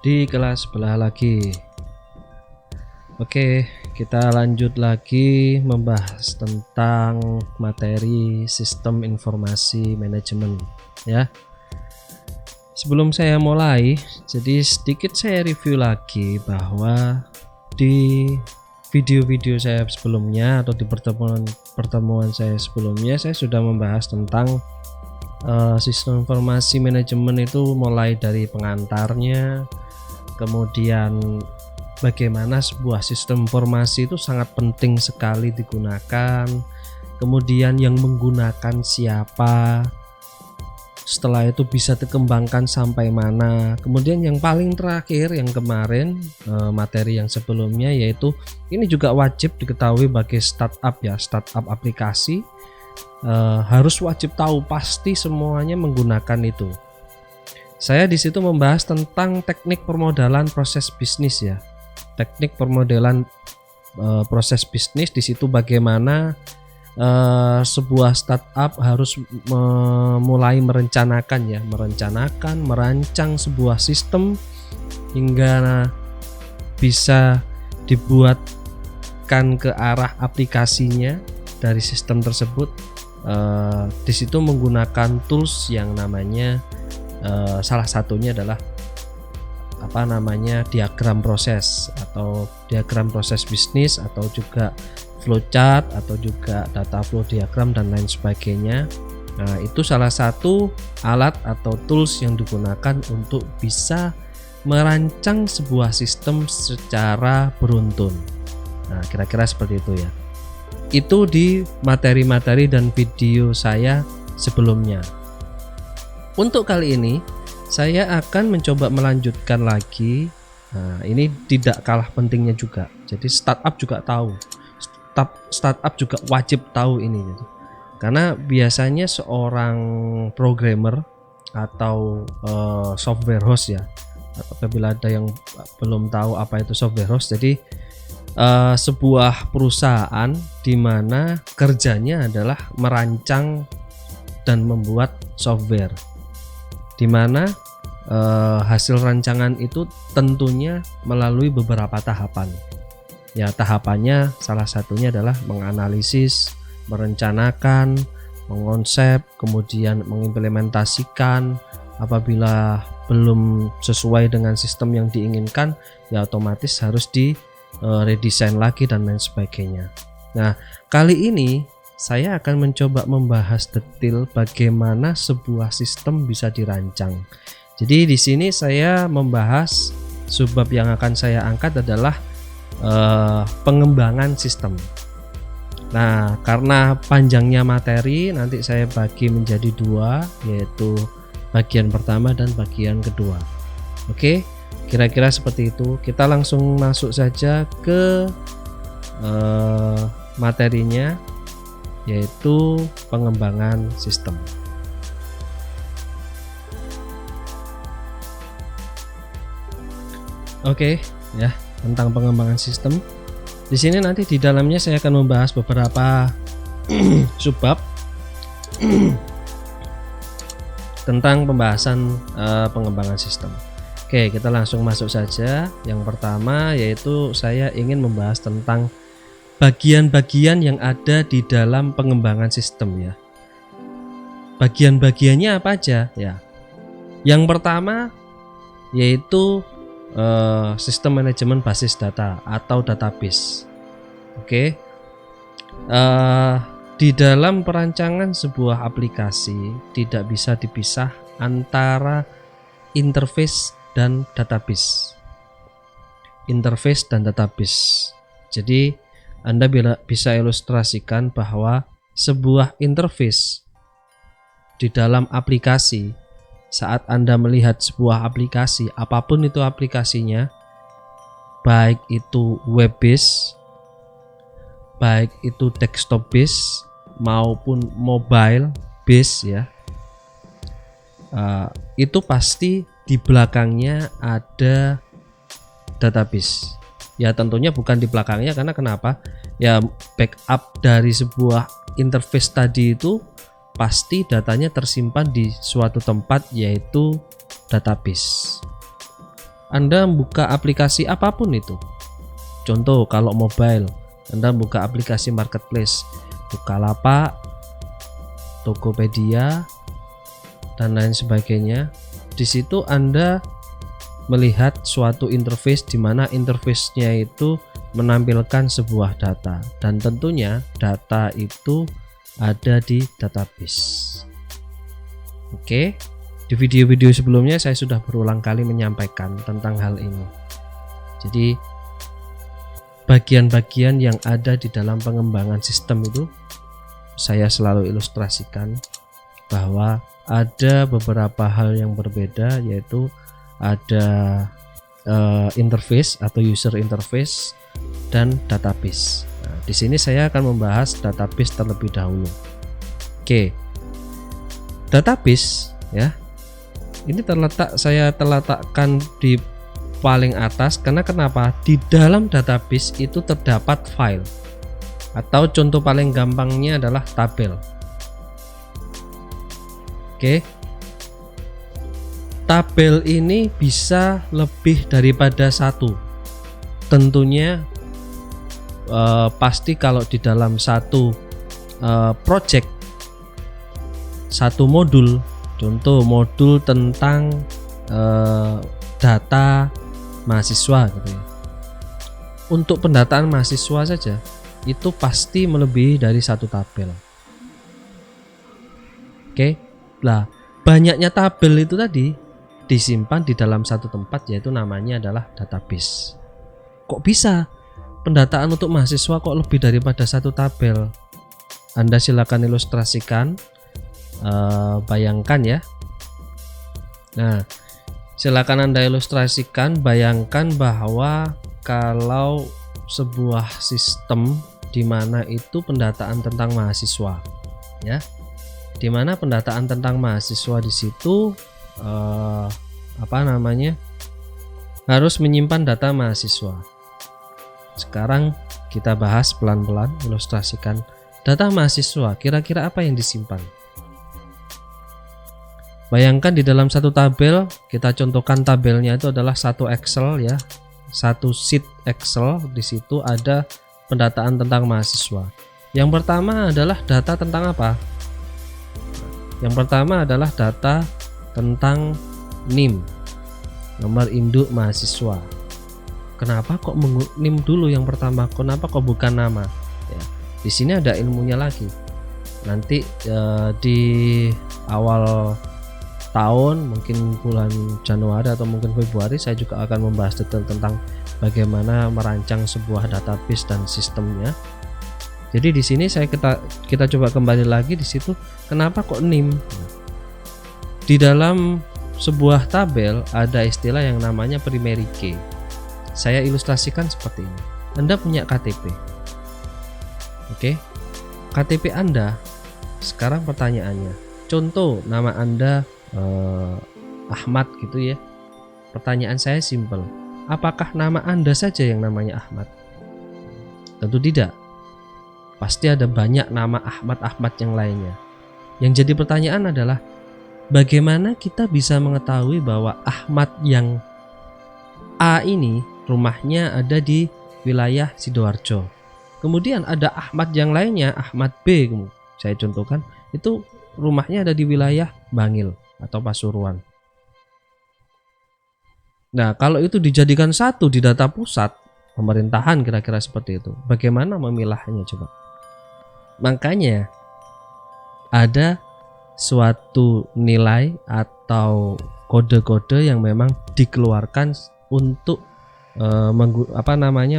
di kelas sebelah lagi. Oke, kita lanjut lagi membahas tentang materi sistem informasi manajemen ya. Sebelum saya mulai, jadi sedikit saya review lagi bahwa di video-video saya sebelumnya atau di pertemuan saya sebelumnya, saya sudah membahas tentang sistem informasi manajemen itu mulai dari pengantarnya, kemudian bagaimana sebuah sistem informasi itu sangat penting sekali digunakan, kemudian yang menggunakan siapa, setelah itu bisa dikembangkan sampai mana, kemudian yang paling terakhir yang kemarin materi yang sebelumnya, yaitu ini juga wajib diketahui bagi startup ya, startup aplikasi. Harus wajib tahu, pasti semuanya menggunakan itu. Saya di situ membahas tentang teknik permodalan proses bisnis ya. Teknik permodalan proses bisnis di situ bagaimana sebuah startup harus mulai merencanakan, merancang sebuah sistem hingga bisa dibuatkan ke arah aplikasinya dari sistem tersebut. Di situ menggunakan tools yang namanya salah satunya adalah diagram proses atau diagram proses bisnis, atau juga flowchart, atau juga data flow diagram dan lain sebagainya. Nah, itu salah satu alat atau tools yang digunakan untuk bisa merancang sebuah sistem secara beruntun. Nah, kira-kira seperti itu ya. Itu di materi-materi dan video saya sebelumnya. Untuk kali ini saya akan mencoba melanjutkan lagi. Nah, ini tidak kalah pentingnya juga. Jadi startup juga tahu. Startup juga wajib tahu ini. Karena biasanya seorang programmer atau software house ya. Apabila ada yang belum tahu apa itu software house, jadi sebuah perusahaan di mana kerjanya adalah merancang dan membuat software, di mana hasil rancangan itu tentunya melalui beberapa tahapan. Ya, tahapannya salah satunya adalah menganalisis, merencanakan, mengonsep, kemudian mengimplementasikan. Apabila belum sesuai dengan sistem yang diinginkan, ya otomatis harus redesign lagi dan lain sebagainya. Nah, kali ini saya akan mencoba membahas detail bagaimana sebuah sistem bisa dirancang. Jadi di sini saya membahas subbab yang akan saya angkat adalah pengembangan sistem. Nah, karena panjangnya materi, nanti saya bagi menjadi dua, yaitu bagian pertama dan bagian kedua. Oke, kira-kira seperti itu. Kita langsung masuk saja ke materinya, yaitu pengembangan sistem. Oke, ya, tentang pengembangan sistem. Di sini nanti di dalamnya saya akan membahas beberapa subbab tentang pembahasan pengembangan sistem. Oke, kita langsung masuk saja. Yang pertama yaitu saya ingin membahas tentang bagian-bagian yang ada di dalam pengembangan sistem ya. Bagian-bagiannya apa aja ya? Yang pertama yaitu sistem manajemen basis data atau database. Oke. Di dalam perancangan sebuah aplikasi tidak bisa dipisah antara interface dan database. Interface dan database. Jadi Anda bisa ilustrasikan bahwa sebuah interface di dalam aplikasi, saat Anda melihat sebuah aplikasi, apapun itu aplikasinya, baik itu web base, baik itu desktop base maupun mobile base ya, itu pasti di belakangnya ada database. Ya tentunya bukan di belakangnya, karena kenapa? Ya backup dari sebuah interface tadi itu pasti datanya tersimpan di suatu tempat, yaitu database. Anda buka aplikasi apapun itu. Contoh kalau mobile, Anda buka aplikasi marketplace, Bukalapak, Tokopedia, dan lain sebagainya. Di situ Anda melihat suatu interface di mana interface-nya itu menampilkan sebuah data, dan tentunya data itu ada di database. Oke, di video-video sebelumnya saya sudah berulang kali menyampaikan tentang hal ini. Jadi bagian-bagian yang ada di dalam pengembangan sistem itu saya selalu ilustrasikan bahwa ada beberapa hal yang berbeda, yaitu ada interface atau user interface dan database. Nah, di sini saya akan membahas database terlebih dahulu. Oke, database ya, ini saya letakkan di paling atas karena kenapa? Di dalam database itu terdapat file, atau contoh paling gampangnya adalah tabel. Oke, tabel ini bisa lebih daripada satu. Tentunya pasti kalau di dalam satu project, satu modul, contoh modul tentang data mahasiswa gitu ya. Untuk pendataan mahasiswa saja itu pasti melebihi dari satu tabel. Oke, lah banyaknya tabel itu tadi disimpan di dalam satu tempat, yaitu namanya adalah database. Kok bisa pendataan untuk mahasiswa kok lebih daripada satu tabel? Anda silakan ilustrasikan, bayangkan ya. Nah, silakan Anda ilustrasikan, bayangkan bahwa kalau sebuah sistem di mana itu pendataan tentang mahasiswa, ya, di mana pendataan tentang mahasiswa di situ harus menyimpan data mahasiswa. Sekarang kita bahas pelan-pelan, ilustrasikan data mahasiswa. Kira-kira apa yang disimpan? Bayangkan di dalam satu tabel, kita contohkan tabelnya itu adalah satu Excel ya, satu sheet Excel. Di situ ada pendataan tentang mahasiswa. Yang pertama adalah data tentang apa? Yang pertama adalah data tentang NIM, nomor induk mahasiswa. Kenapa kok NIM dulu yang pertama? Kenapa kok bukan nama? Ya, di sini ada ilmunya lagi. Nanti di awal tahun, mungkin bulan Januari atau mungkin Februari, saya juga akan membahas detail tentang bagaimana merancang sebuah database dan sistemnya. Jadi di sini kita coba kembali lagi di situ. Kenapa kok NIM? Di dalam sebuah tabel ada istilah yang namanya primary key. Saya ilustrasikan seperti ini. Anda punya KTP. Oke. KTP Anda. Sekarang pertanyaannya. Contoh nama Anda Ahmad gitu ya. Pertanyaan saya simpel. Apakah nama Anda saja yang namanya Ahmad? Tentu tidak. Pasti ada banyak nama Ahmad yang lainnya. Yang jadi pertanyaan adalah bagaimana kita bisa mengetahui bahwa Ahmad yang A ini rumahnya ada di wilayah Sidoarjo. Kemudian ada Ahmad yang lainnya, Ahmad B, saya contohkan, itu rumahnya ada di wilayah Bangil atau Pasuruan. Nah, kalau itu dijadikan satu di data pusat pemerintahan kira-kira seperti itu, bagaimana memilahnya coba? Makanya ada suatu nilai atau kode-kode yang memang dikeluarkan untuk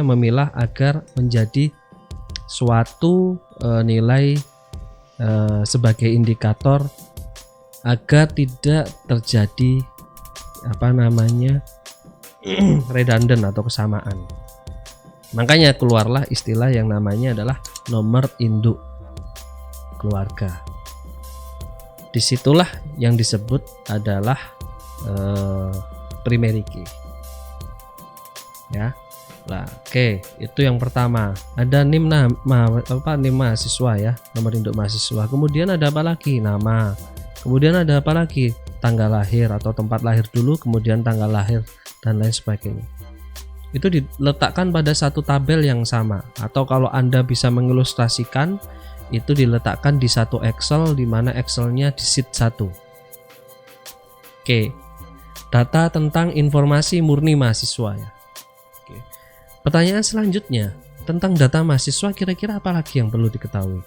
memilah agar menjadi suatu nilai sebagai indikator agar tidak terjadi redundant atau kesamaan. Makanya keluarlah istilah yang namanya adalah nomor induk keluarga. Disitulah yang disebut adalah primary key. Ya, lah, oke, itu yang pertama. Ada NIM NIM mahasiswa ya, nomor induk mahasiswa. Kemudian ada apa lagi? Nama. Kemudian ada apa lagi? Tanggal lahir atau tempat lahir dulu, kemudian tanggal lahir dan lain sebagainya. Itu diletakkan pada satu tabel yang sama, atau kalau Anda bisa mengilustrasikan itu diletakkan di satu Excel, di mana Excelnya di sheet 1. Oke, data tentang informasi murni mahasiswa ya. Oke. Pertanyaan selanjutnya, tentang data mahasiswa kira-kira apa lagi yang perlu diketahui?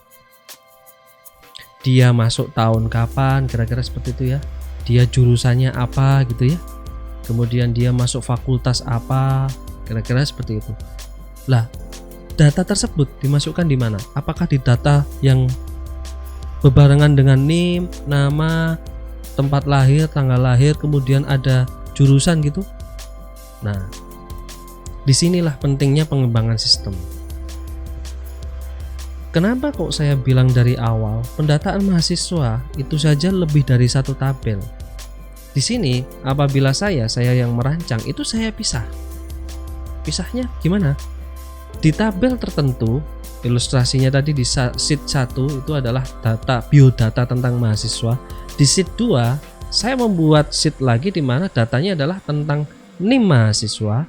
Dia masuk tahun kapan, kira-kira seperti itu ya. Dia jurusannya apa gitu ya. Kemudian dia masuk fakultas apa, kira-kira seperti itu. Lah, data tersebut dimasukkan di mana? Apakah di data yang berbarengan dengan NIM, nama, tempat lahir, tanggal lahir, kemudian ada jurusan gitu? Nah, disinilah pentingnya pengembangan sistem. Kenapa kok saya bilang dari awal pendataan mahasiswa itu saja lebih dari satu tabel? Di sini apabila saya yang merancang itu saya pisah. Pisahnya gimana? Di tabel tertentu, ilustrasinya tadi di sheet 1 itu adalah data biodata tentang mahasiswa. Di sheet 2 saya membuat sheet lagi di mana datanya adalah tentang NIM mahasiswa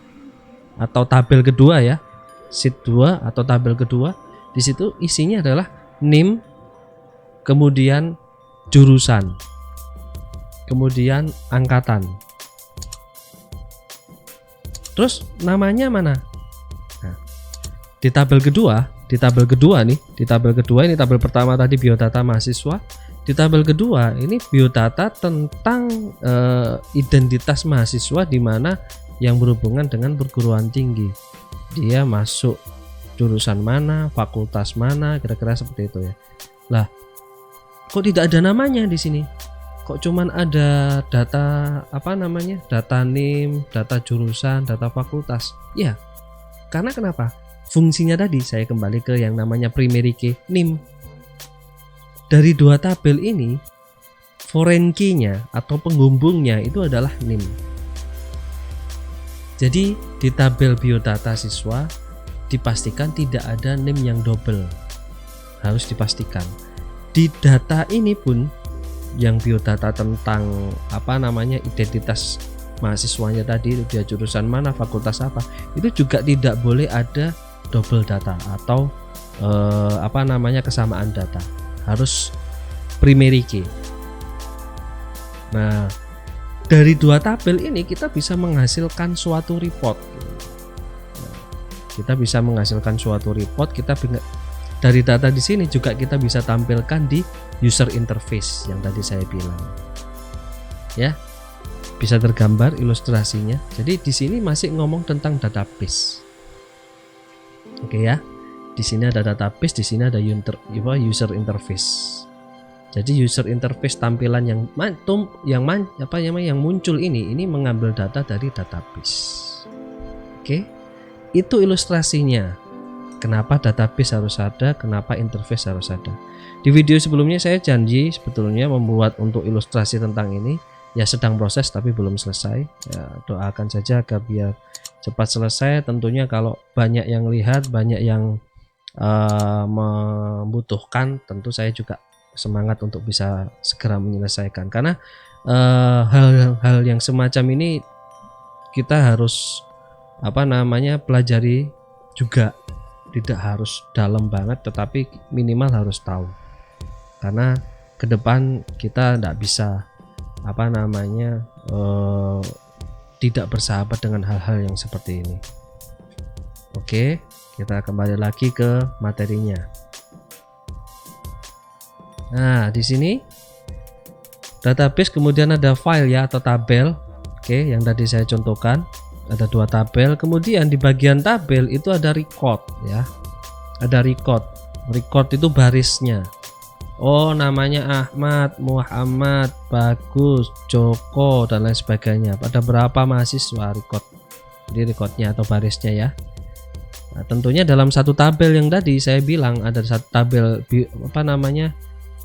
atau tabel kedua ya. Sheet 2 atau tabel kedua. Di situ isinya adalah NIM, kemudian jurusan, kemudian angkatan. Terus namanya mana? Nah, di tabel kedua nih, di tabel kedua ini tabel pertama tadi biodata mahasiswa. Di tabel kedua ini biodata tentang identitas mahasiswa di mana yang berhubungan dengan perguruan tinggi. Dia masuk jurusan mana, fakultas mana, kira-kira seperti itu ya. Lah, kok tidak ada namanya di sini? Kok cuman ada data data NIM, data jurusan, data fakultas? Ya, karena kenapa? Fungsinya tadi saya kembali ke yang namanya primary key NIM. Dari dua tabel ini, foreign key-nya atau penghubungnya itu adalah NIM. Jadi di tabel biodata siswa dipastikan tidak ada NIM yang double, harus dipastikan. Di data ini pun yang biodata tentang identitas mahasiswanya tadi, dia jurusan mana, fakultas apa, itu juga tidak boleh ada double data atau kesamaan data, harus primary key. Nah, dari dua tabel ini kita bisa menghasilkan suatu report. Kita bisa menghasilkan suatu report. Dari data di sini juga kita bisa tampilkan di user interface yang tadi saya bilang. Ya, bisa tergambar ilustrasinya. Jadi di sini masih ngomong tentang database. Oke ya. Di sini ada database, di sini ada user interface. Jadi user interface tampilan yang muncul ini mengambil data dari database. Oke. Itu ilustrasinya. Kenapa database harus ada, kenapa interface harus ada. Di video sebelumnya saya janji sebetulnya membuat untuk ilustrasi tentang ini. Ya sedang proses tapi belum selesai. Ya, doakan saja agar biar cepat selesai. Tentunya kalau banyak yang lihat, banyak yang membutuhkan, tentu saya juga semangat untuk bisa segera menyelesaikan. Karena hal-hal yang semacam ini kita harus pelajari juga, tidak harus dalam banget tetapi minimal harus tahu, karena ke depan kita tidak bisa tidak bersahabat dengan hal-hal yang seperti ini. Oke, kita kembali lagi ke materinya. Nah, di sini database, kemudian ada file ya atau tabel. Oke, yang tadi saya contohkan. Ada dua tabel, kemudian di bagian tabel itu ada record ya. Ada record itu barisnya. Oh, namanya Ahmad, Muhammad, Bagus, Joko dan lain sebagainya. Ada berapa mahasiswa record. Jadi recordnya atau barisnya ya. Nah, tentunya dalam satu tabel yang tadi saya bilang ada satu tabel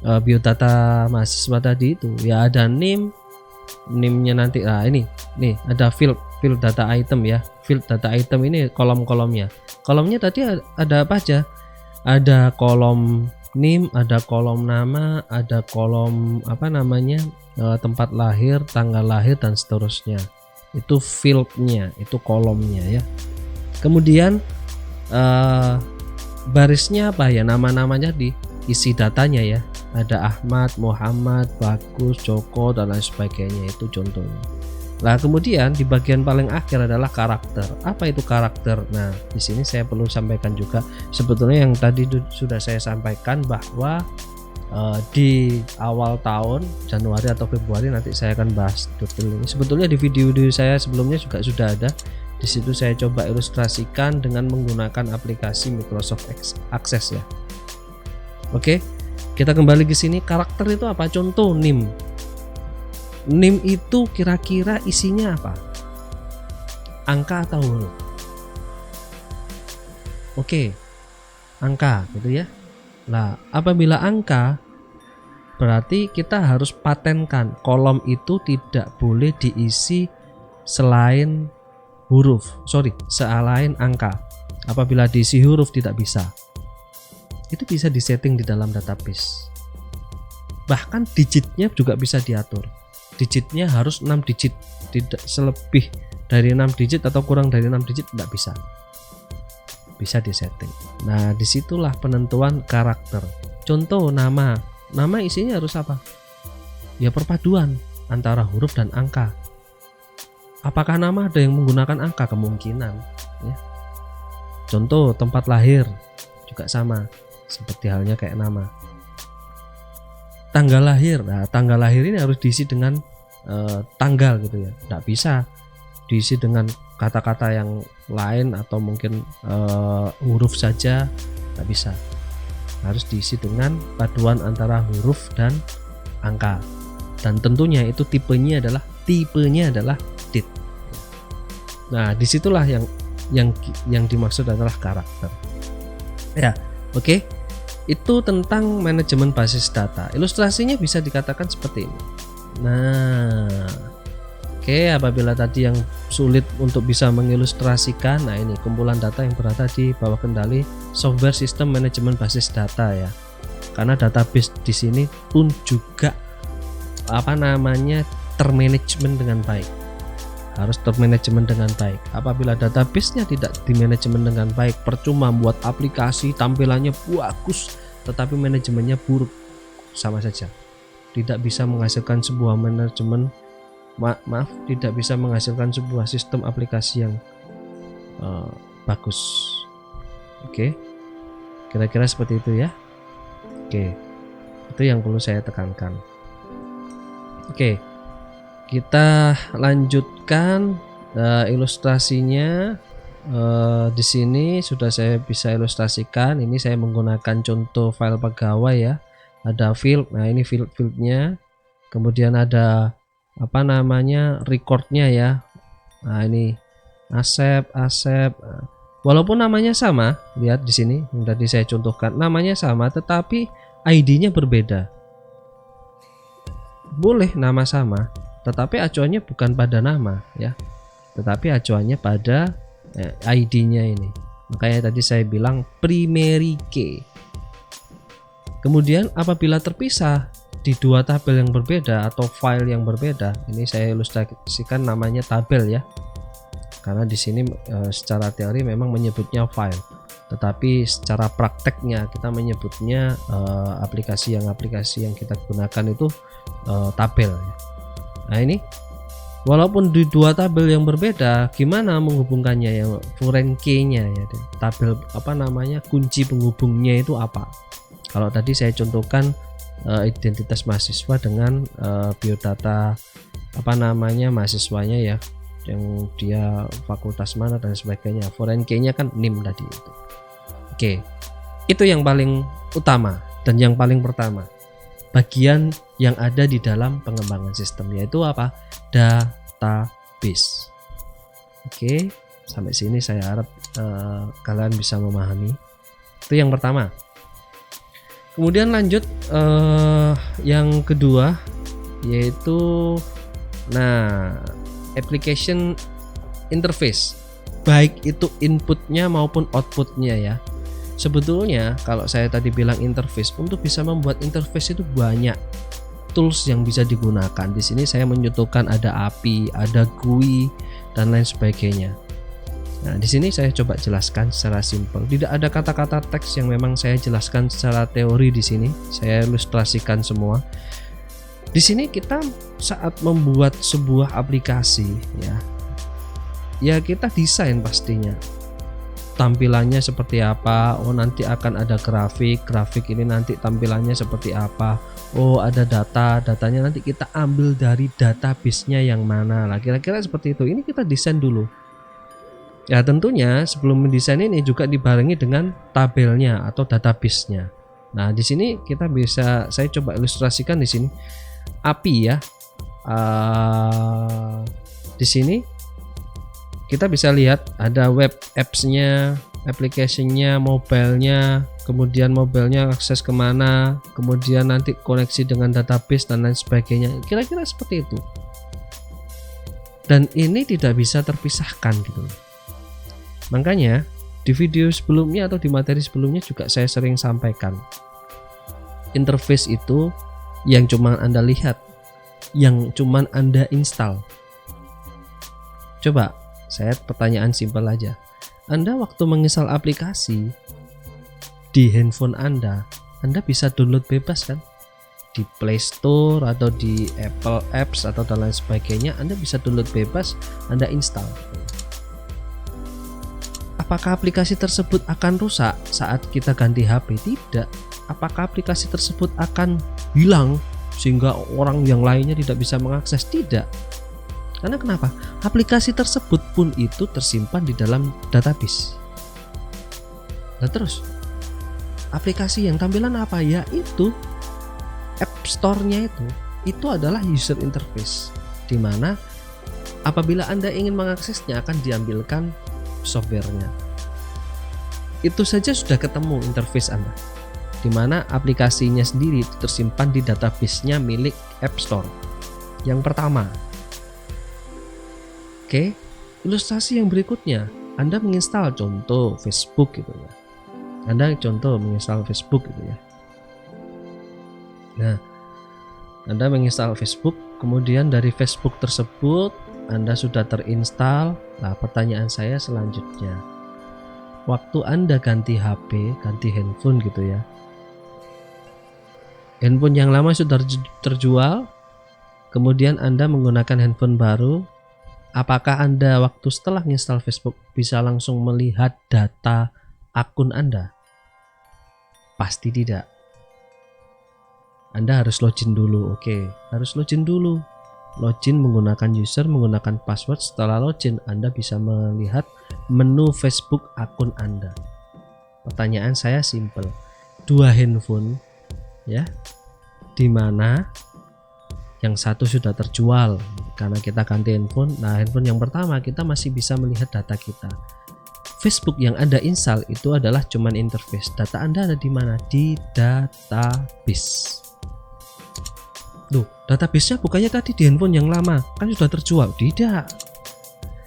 biodata mahasiswa tadi itu ya, ada NIM-nya nanti. Nah, ini ada field data item ya. Field data item ini kolom-kolomnya. Kolomnya tadi ada apa aja? Ada kolom NIM, ada kolom nama, ada kolom tempat lahir, tanggal lahir dan seterusnya. itu fieldnya, itu kolomnya ya. Kemudian barisnya apa ya, nama-namanya diisi datanya ya, ada Ahmad, Muhammad, Bagus, Joko dan lain sebagainya, itu contohnya. Nah kemudian di bagian paling akhir adalah karakter. Apa itu karakter? Nah di sini saya perlu sampaikan juga, sebetulnya yang tadi sudah saya sampaikan bahwa di awal tahun Januari atau Februari nanti saya akan bahas detail ini. Sebetulnya di video saya sebelumnya juga sudah ada. Di situ saya coba ilustrasikan dengan menggunakan aplikasi Microsoft Access ya. Oke, kita kembali ke sini. Karakter itu apa? Contoh NIM. NIM itu kira-kira isinya apa? Angka atau huruf? Oke, angka gitu ya. Nah, apabila angka, berarti kita harus patenkan kolom itu tidak boleh diisi selain selain angka. Apabila diisi huruf tidak bisa. Itu bisa disetting di dalam database. Bahkan digitnya juga bisa diatur. Digitnya harus 6 digit, tidak selebih dari 6 digit atau kurang dari 6 digit tidak bisa. Bisa disetting. Nah disitulah penentuan karakter. Contoh nama isinya harus apa? Ya perpaduan antara huruf dan angka. Apakah nama ada yang menggunakan angka? Kemungkinan ya. Contoh tempat lahir juga sama, seperti halnya kayak nama. Tanggal lahir, nah tanggal lahir ini harus diisi dengan tanggal gitu ya. Tidak bisa diisi dengan kata-kata yang lain atau mungkin huruf saja, tidak bisa. Harus diisi dengan paduan antara huruf dan angka. Dan tentunya itu tipenya adalah dit. Nah disitulah yang dimaksud adalah karakter ya. Oke, itu tentang manajemen basis data. Ilustrasinya bisa dikatakan seperti ini. Nah oke, apabila tadi yang sulit untuk bisa mengilustrasikan, nah ini kumpulan data yang berada di bawah kendali software sistem manajemen basis data ya. Karena database di sini pun juga termanajemen dengan baik. Harus termanajemen dengan baik. Apabila database-nya tidak dimanajemen dengan baik, percuma buat aplikasi tampilannya bagus tetapi manajemennya buruk, sama saja. Tidak bisa menghasilkan sebuah manajemen tidak bisa menghasilkan sebuah sistem aplikasi yang bagus. Oke, kira-kira seperti itu ya. Oke, itu yang perlu saya tekankan. Oke, kita lanjutkan ilustrasinya. Di sini sudah saya bisa ilustrasikan. Ini saya menggunakan contoh file pegawai ya. Ada field, nah ini fieldnya. Kemudian ada recordnya ya. Nah ini Asep. Walaupun namanya sama, lihat di sini yang tadi saya contohkan, namanya sama tetapi ID-nya berbeda. Boleh nama sama, tetapi acuannya bukan pada nama ya, tetapi acuannya pada ID-nya ini. Makanya tadi saya bilang primary key. Kemudian apabila terpisah di dua tabel yang berbeda atau file yang berbeda, ini saya ilustrasikan namanya tabel ya. Karena di sini secara teori memang menyebutnya file, tetapi secara prakteknya kita menyebutnya aplikasi yang kita gunakan itu tabel. Nah ini walaupun di dua tabel yang berbeda, gimana menghubungkannya ya, foreign key-nya ya, tabel kunci penghubungnya itu apa? Kalau tadi saya contohkan identitas mahasiswa dengan biodata mahasiswanya ya, yang dia fakultas mana dan sebagainya. Foreign key-nya kan NIM tadi itu. Oke, itu yang paling utama dan yang paling pertama, bagian yang ada di dalam pengembangan sistem, yaitu apa? Database. Oke, sampai sini saya harap kalian bisa memahami. Itu yang pertama. Kemudian lanjut yang kedua, yaitu application interface, baik itu inputnya maupun outputnya ya. Sebetulnya kalau saya tadi bilang interface, untuk bisa membuat interface itu banyak tools yang bisa digunakan. Di sini saya menyutukan ada API, ada GUI dan lain sebagainya. Nah, di sini saya coba jelaskan secara simpel. Tidak ada kata-kata teks yang memang saya jelaskan secara teori di sini. Saya ilustrasikan semua. Di sini kita saat membuat sebuah aplikasi ya kita desain pastinya. Tampilannya seperti apa? Oh, nanti akan ada grafik ini nanti tampilannya seperti apa? Oh, ada datanya nanti kita ambil dari database-nya yang mana lah, kira-kira seperti itu. Ini kita desain dulu. Ya tentunya sebelum mendesain ini juga dibarengi dengan tabelnya atau database-nya. Nah di sini kita bisa, saya coba ilustrasikan di sini API ya. Di sini kita bisa lihat ada web apps-nya, application-nya, mobile-nya, kemudian mobile-nya akses kemana, kemudian nanti koneksi dengan database dan lain sebagainya. Kira-kira seperti itu. Dan ini tidak bisa terpisahkan gitu. Makanya di video sebelumnya atau di materi sebelumnya juga saya sering sampaikan, interface itu yang cuma Anda lihat, yang cuma Anda install. Coba saya pertanyaan simpel aja, Anda waktu menginstal aplikasi di handphone Anda bisa download bebas kan? Di Play Store atau di Apple Apps atau dan lain sebagainya, Anda bisa download bebas, Anda install. Apakah aplikasi tersebut akan rusak saat kita ganti HP? Tidak. Apakah aplikasi tersebut akan hilang sehingga orang yang lainnya tidak bisa mengakses? Tidak. Karena kenapa? Aplikasi tersebut pun itu tersimpan di dalam database. Nah terus, aplikasi yang tampilan apa? Ya itu App Store-nya itu adalah user interface, di mana apabila Anda ingin mengaksesnya akan diambilkan softwarenya. Itu saja sudah ketemu interface Anda, di mana aplikasinya sendiri itu tersimpan di database-nya milik App Store. Yang pertama. Oke, ilustrasi yang berikutnya, Anda menginstal contoh Facebook gitu ya. Anda contoh menginstal Facebook gitu ya. Nah, Anda menginstal Facebook, kemudian dari Facebook tersebut Anda sudah terinstall. Nah, pertanyaan saya selanjutnya, waktu Anda ganti HP, ganti handphone gitu ya, handphone yang lama sudah terjual, kemudian Anda menggunakan handphone baru, apakah Anda waktu setelah menginstal Facebook bisa langsung melihat data akun Anda? Pasti tidak. Anda harus login dulu. Oke, harus login dulu. Login menggunakan user, menggunakan password. Setelah login, Anda bisa melihat menu Facebook akun Anda. Pertanyaan saya simple, dua handphone ya, di mana yang satu sudah terjual karena kita ganti handphone. Nah, handphone yang pertama kita masih bisa melihat data kita. Facebook yang Anda install itu adalah cuman interface. Data Anda ada di mana? Di database. Loh, database-nya bukannya tadi di handphone yang lama, kan sudah terjual? Tidak.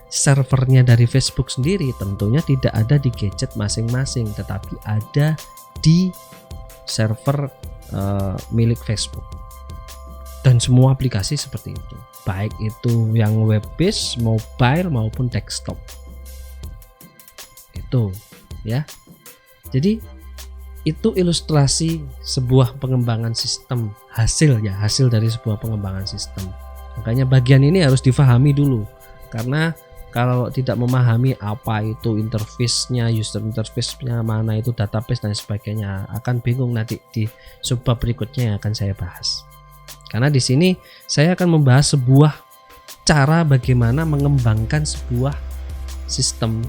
Servernya dari Facebook sendiri tentunya tidak ada di gadget masing-masing, tetapi ada di server milik Facebook. Dan semua aplikasi seperti itu, baik itu yang web based, mobile maupun desktop. Itu ya. Jadi itu ilustrasi sebuah pengembangan sistem, hasil dari sebuah pengembangan sistem. Makanya bagian ini harus difahami dulu, karena kalau tidak memahami apa itu interface-nya, user interface-nya, mana itu database dan sebagainya, akan bingung nanti di subbab berikutnya yang akan saya bahas. Karena di sini saya akan membahas sebuah cara bagaimana mengembangkan sebuah sistem,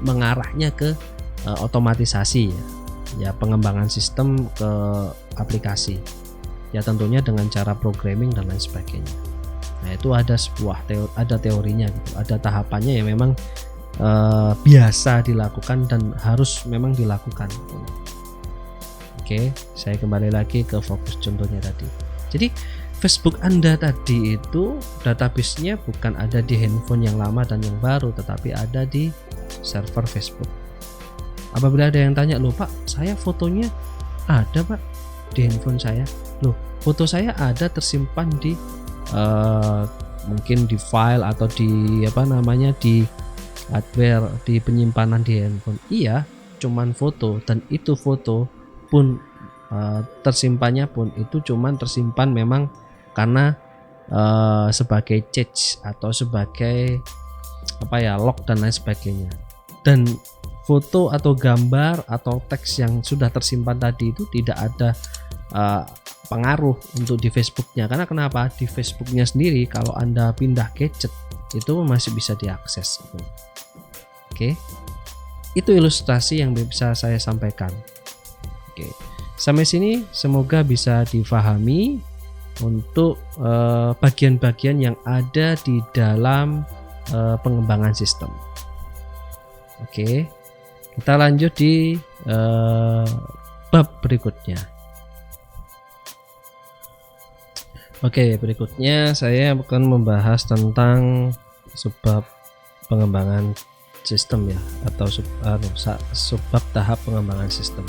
mengarahnya ke otomatisasi ya, pengembangan sistem ke aplikasi ya, tentunya dengan cara programming dan lain sebagainya. Nah, itu ada sebuah ada teorinya gitu, ada tahapannya yang memang biasa dilakukan dan harus memang dilakukan. Oke, saya kembali lagi ke fokus contohnya tadi. Jadi Facebook Anda tadi itu database-nya bukan ada di handphone yang lama dan yang baru, tetapi ada di server Facebook. Apabila ada yang tanya, loh Pak, saya fotonya ada Pak, di handphone saya, loh foto saya ada tersimpan di mungkin di file atau di di hardware, di penyimpanan di handphone. Iya, cuman foto, dan itu foto pun tersimpannya pun itu cuman tersimpan memang karena sebagai cache atau sebagai log dan lain sebagainya. Dan foto atau gambar atau teks yang sudah tersimpan tadi itu tidak ada pengaruh untuk di Facebooknya. Karena kenapa? Di Facebooknya sendiri kalau Anda pindah gadget itu masih bisa diakses. Oke, itu ilustrasi yang bisa saya sampaikan. Oke, sampai sini semoga bisa difahami untuk bagian-bagian yang ada di dalam pengembangan sistem. Oke, kita lanjut di bab berikutnya. Oke, berikutnya saya akan membahas tentang subbab pengembangan sistem ya, atau subbab tahap pengembangan sistem.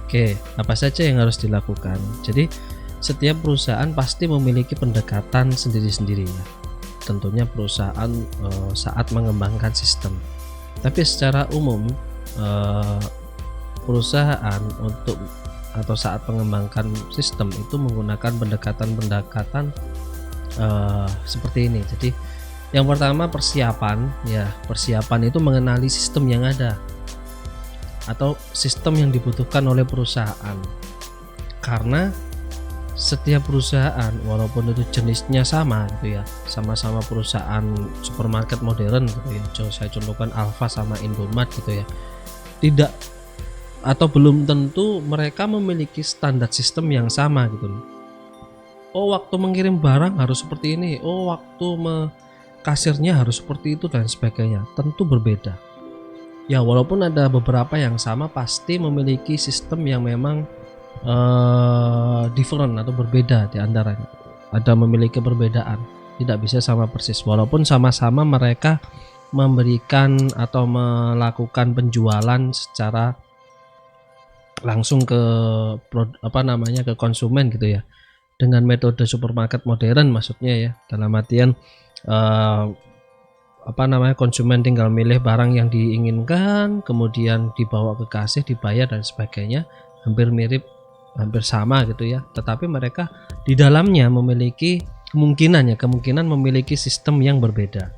Oke, apa saja yang harus dilakukan? Jadi setiap perusahaan pasti memiliki pendekatan sendiri-sendiri ya. Tentunya perusahaan saat mengembangkan sistem. Tapi secara umum perusahaan untuk atau saat mengembangkan sistem itu menggunakan pendekatan-pendekatan seperti ini. Jadi yang pertama persiapan ya. Persiapan itu mengenali sistem yang ada atau sistem yang dibutuhkan oleh perusahaan. Karena setiap perusahaan walaupun itu jenisnya sama gitu ya, sama-sama perusahaan supermarket modern gitu ya, saya contohkan Alfa sama Indomaret gitu ya, tidak atau belum tentu mereka memiliki standar sistem yang sama gitu loh. Oh, waktu mengirim barang harus seperti ini, oh waktu kasirnya harus seperti itu dan sebagainya, tentu berbeda ya. Walaupun ada beberapa yang sama, pasti memiliki sistem yang memang different atau berbeda di antaranya. Ada memiliki perbedaan, tidak bisa sama persis walaupun sama-sama mereka memberikan atau melakukan penjualan secara langsung ke ke konsumen gitu ya, dengan metode supermarket modern maksudnya ya, dalam artian konsumen tinggal milih barang yang diinginkan, kemudian dibawa ke kasir, dibayar dan sebagainya, hampir mirip, hampir sama gitu ya. Tetapi mereka di dalamnya memiliki kemungkinan memiliki sistem yang berbeda.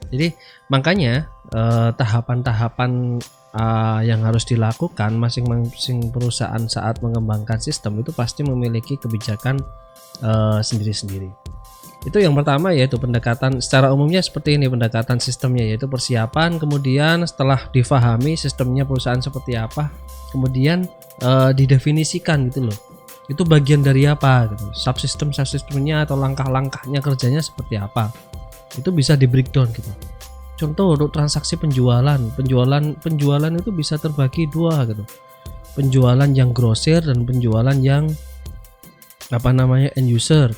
Jadi makanya tahapan-tahapan yang harus dilakukan masing-masing perusahaan saat mengembangkan sistem itu pasti memiliki kebijakan sendiri-sendiri. Itu yang pertama, yaitu pendekatan secara umumnya seperti ini pendekatan sistemnya, yaitu persiapan. Kemudian setelah difahami sistemnya perusahaan seperti apa, kemudian didefinisikan gitu loh, itu bagian dari apa gitu, subsistemnya atau langkah-langkahnya kerjanya seperti apa, itu bisa di breakdown gitu. Contoh untuk transaksi penjualan itu bisa terbagi dua gitu, penjualan yang grosir dan penjualan yang end user,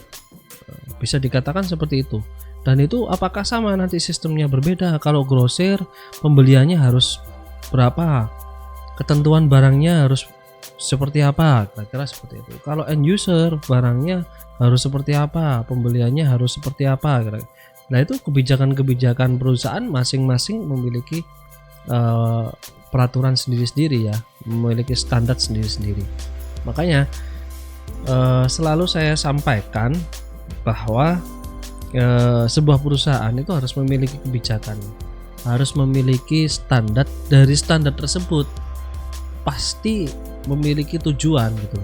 bisa dikatakan seperti itu. Dan itu apakah sama nanti sistemnya? Berbeda. Kalau grosir pembeliannya harus berapa, ketentuan barangnya harus seperti apa, kira-kira seperti itu. Kalau end user barangnya harus seperti apa, pembeliannya harus seperti apa, kira-kira. Nah itu kebijakan-kebijakan perusahaan masing-masing memiliki peraturan sendiri-sendiri ya, memiliki standar sendiri-sendiri. Makanya selalu saya sampaikan bahwa sebuah perusahaan itu harus memiliki kebijakan, harus memiliki standar. Dari standar tersebut pasti memiliki tujuan gitu,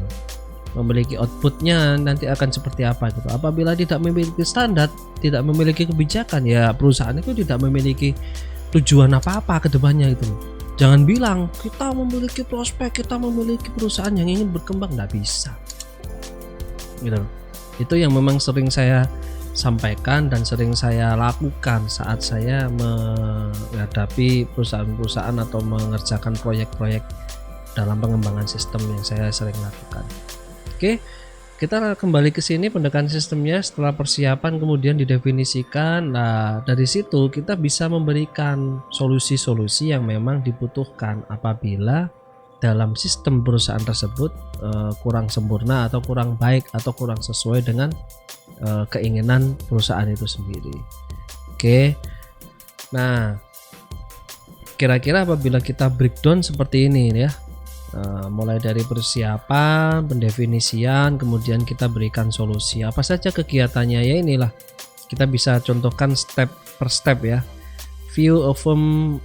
memiliki outputnya nanti akan seperti apa gitu. Apabila tidak memiliki standar, tidak memiliki kebijakan, ya perusahaan itu tidak memiliki tujuan apa-apa ke depannya gitu. Jangan bilang kita memiliki prospek, kita memiliki perusahaan yang ingin berkembang, nggak bisa gitu. Itu yang memang sering saya sampaikan dan sering saya lakukan saat saya menghadapi perusahaan-perusahaan atau mengerjakan proyek-proyek dalam pengembangan sistem yang saya sering lakukan. Oke, kita kembali ke sini pendekatan sistemnya. Setelah persiapan kemudian didefinisikan. Nah, dari situ kita bisa memberikan solusi-solusi yang memang dibutuhkan apabila dalam sistem perusahaan tersebut kurang sempurna atau kurang baik atau kurang sesuai dengan keinginan perusahaan itu sendiri. Oke. Nah, kira-kira apabila kita breakdown seperti ini ya, mulai dari persiapan, pendefinisian, kemudian kita berikan solusi. Apa saja kegiatannya? Ya inilah, kita bisa contohkan step per step ya. View a firm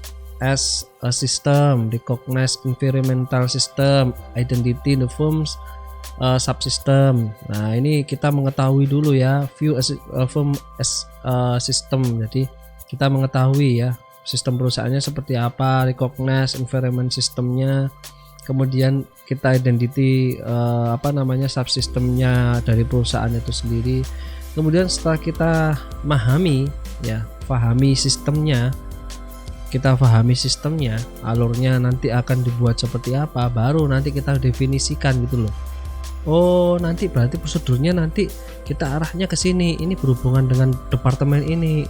as a system, recognize environmental system, identity the firm's subsystem. Nah, ini kita mengetahui dulu ya, view a firm as a system. Jadi kita mengetahui ya sistem perusahaannya seperti apa, recognize environment sistemnya, kemudian kita identity subsistemnya dari perusahaan itu sendiri. Kemudian setelah kita pahami sistemnya, alurnya nanti akan dibuat seperti apa, baru nanti kita definisikan gitu loh. Oh, nanti berarti prosedurnya nanti kita arahnya ke sini, ini berhubungan dengan departemen ini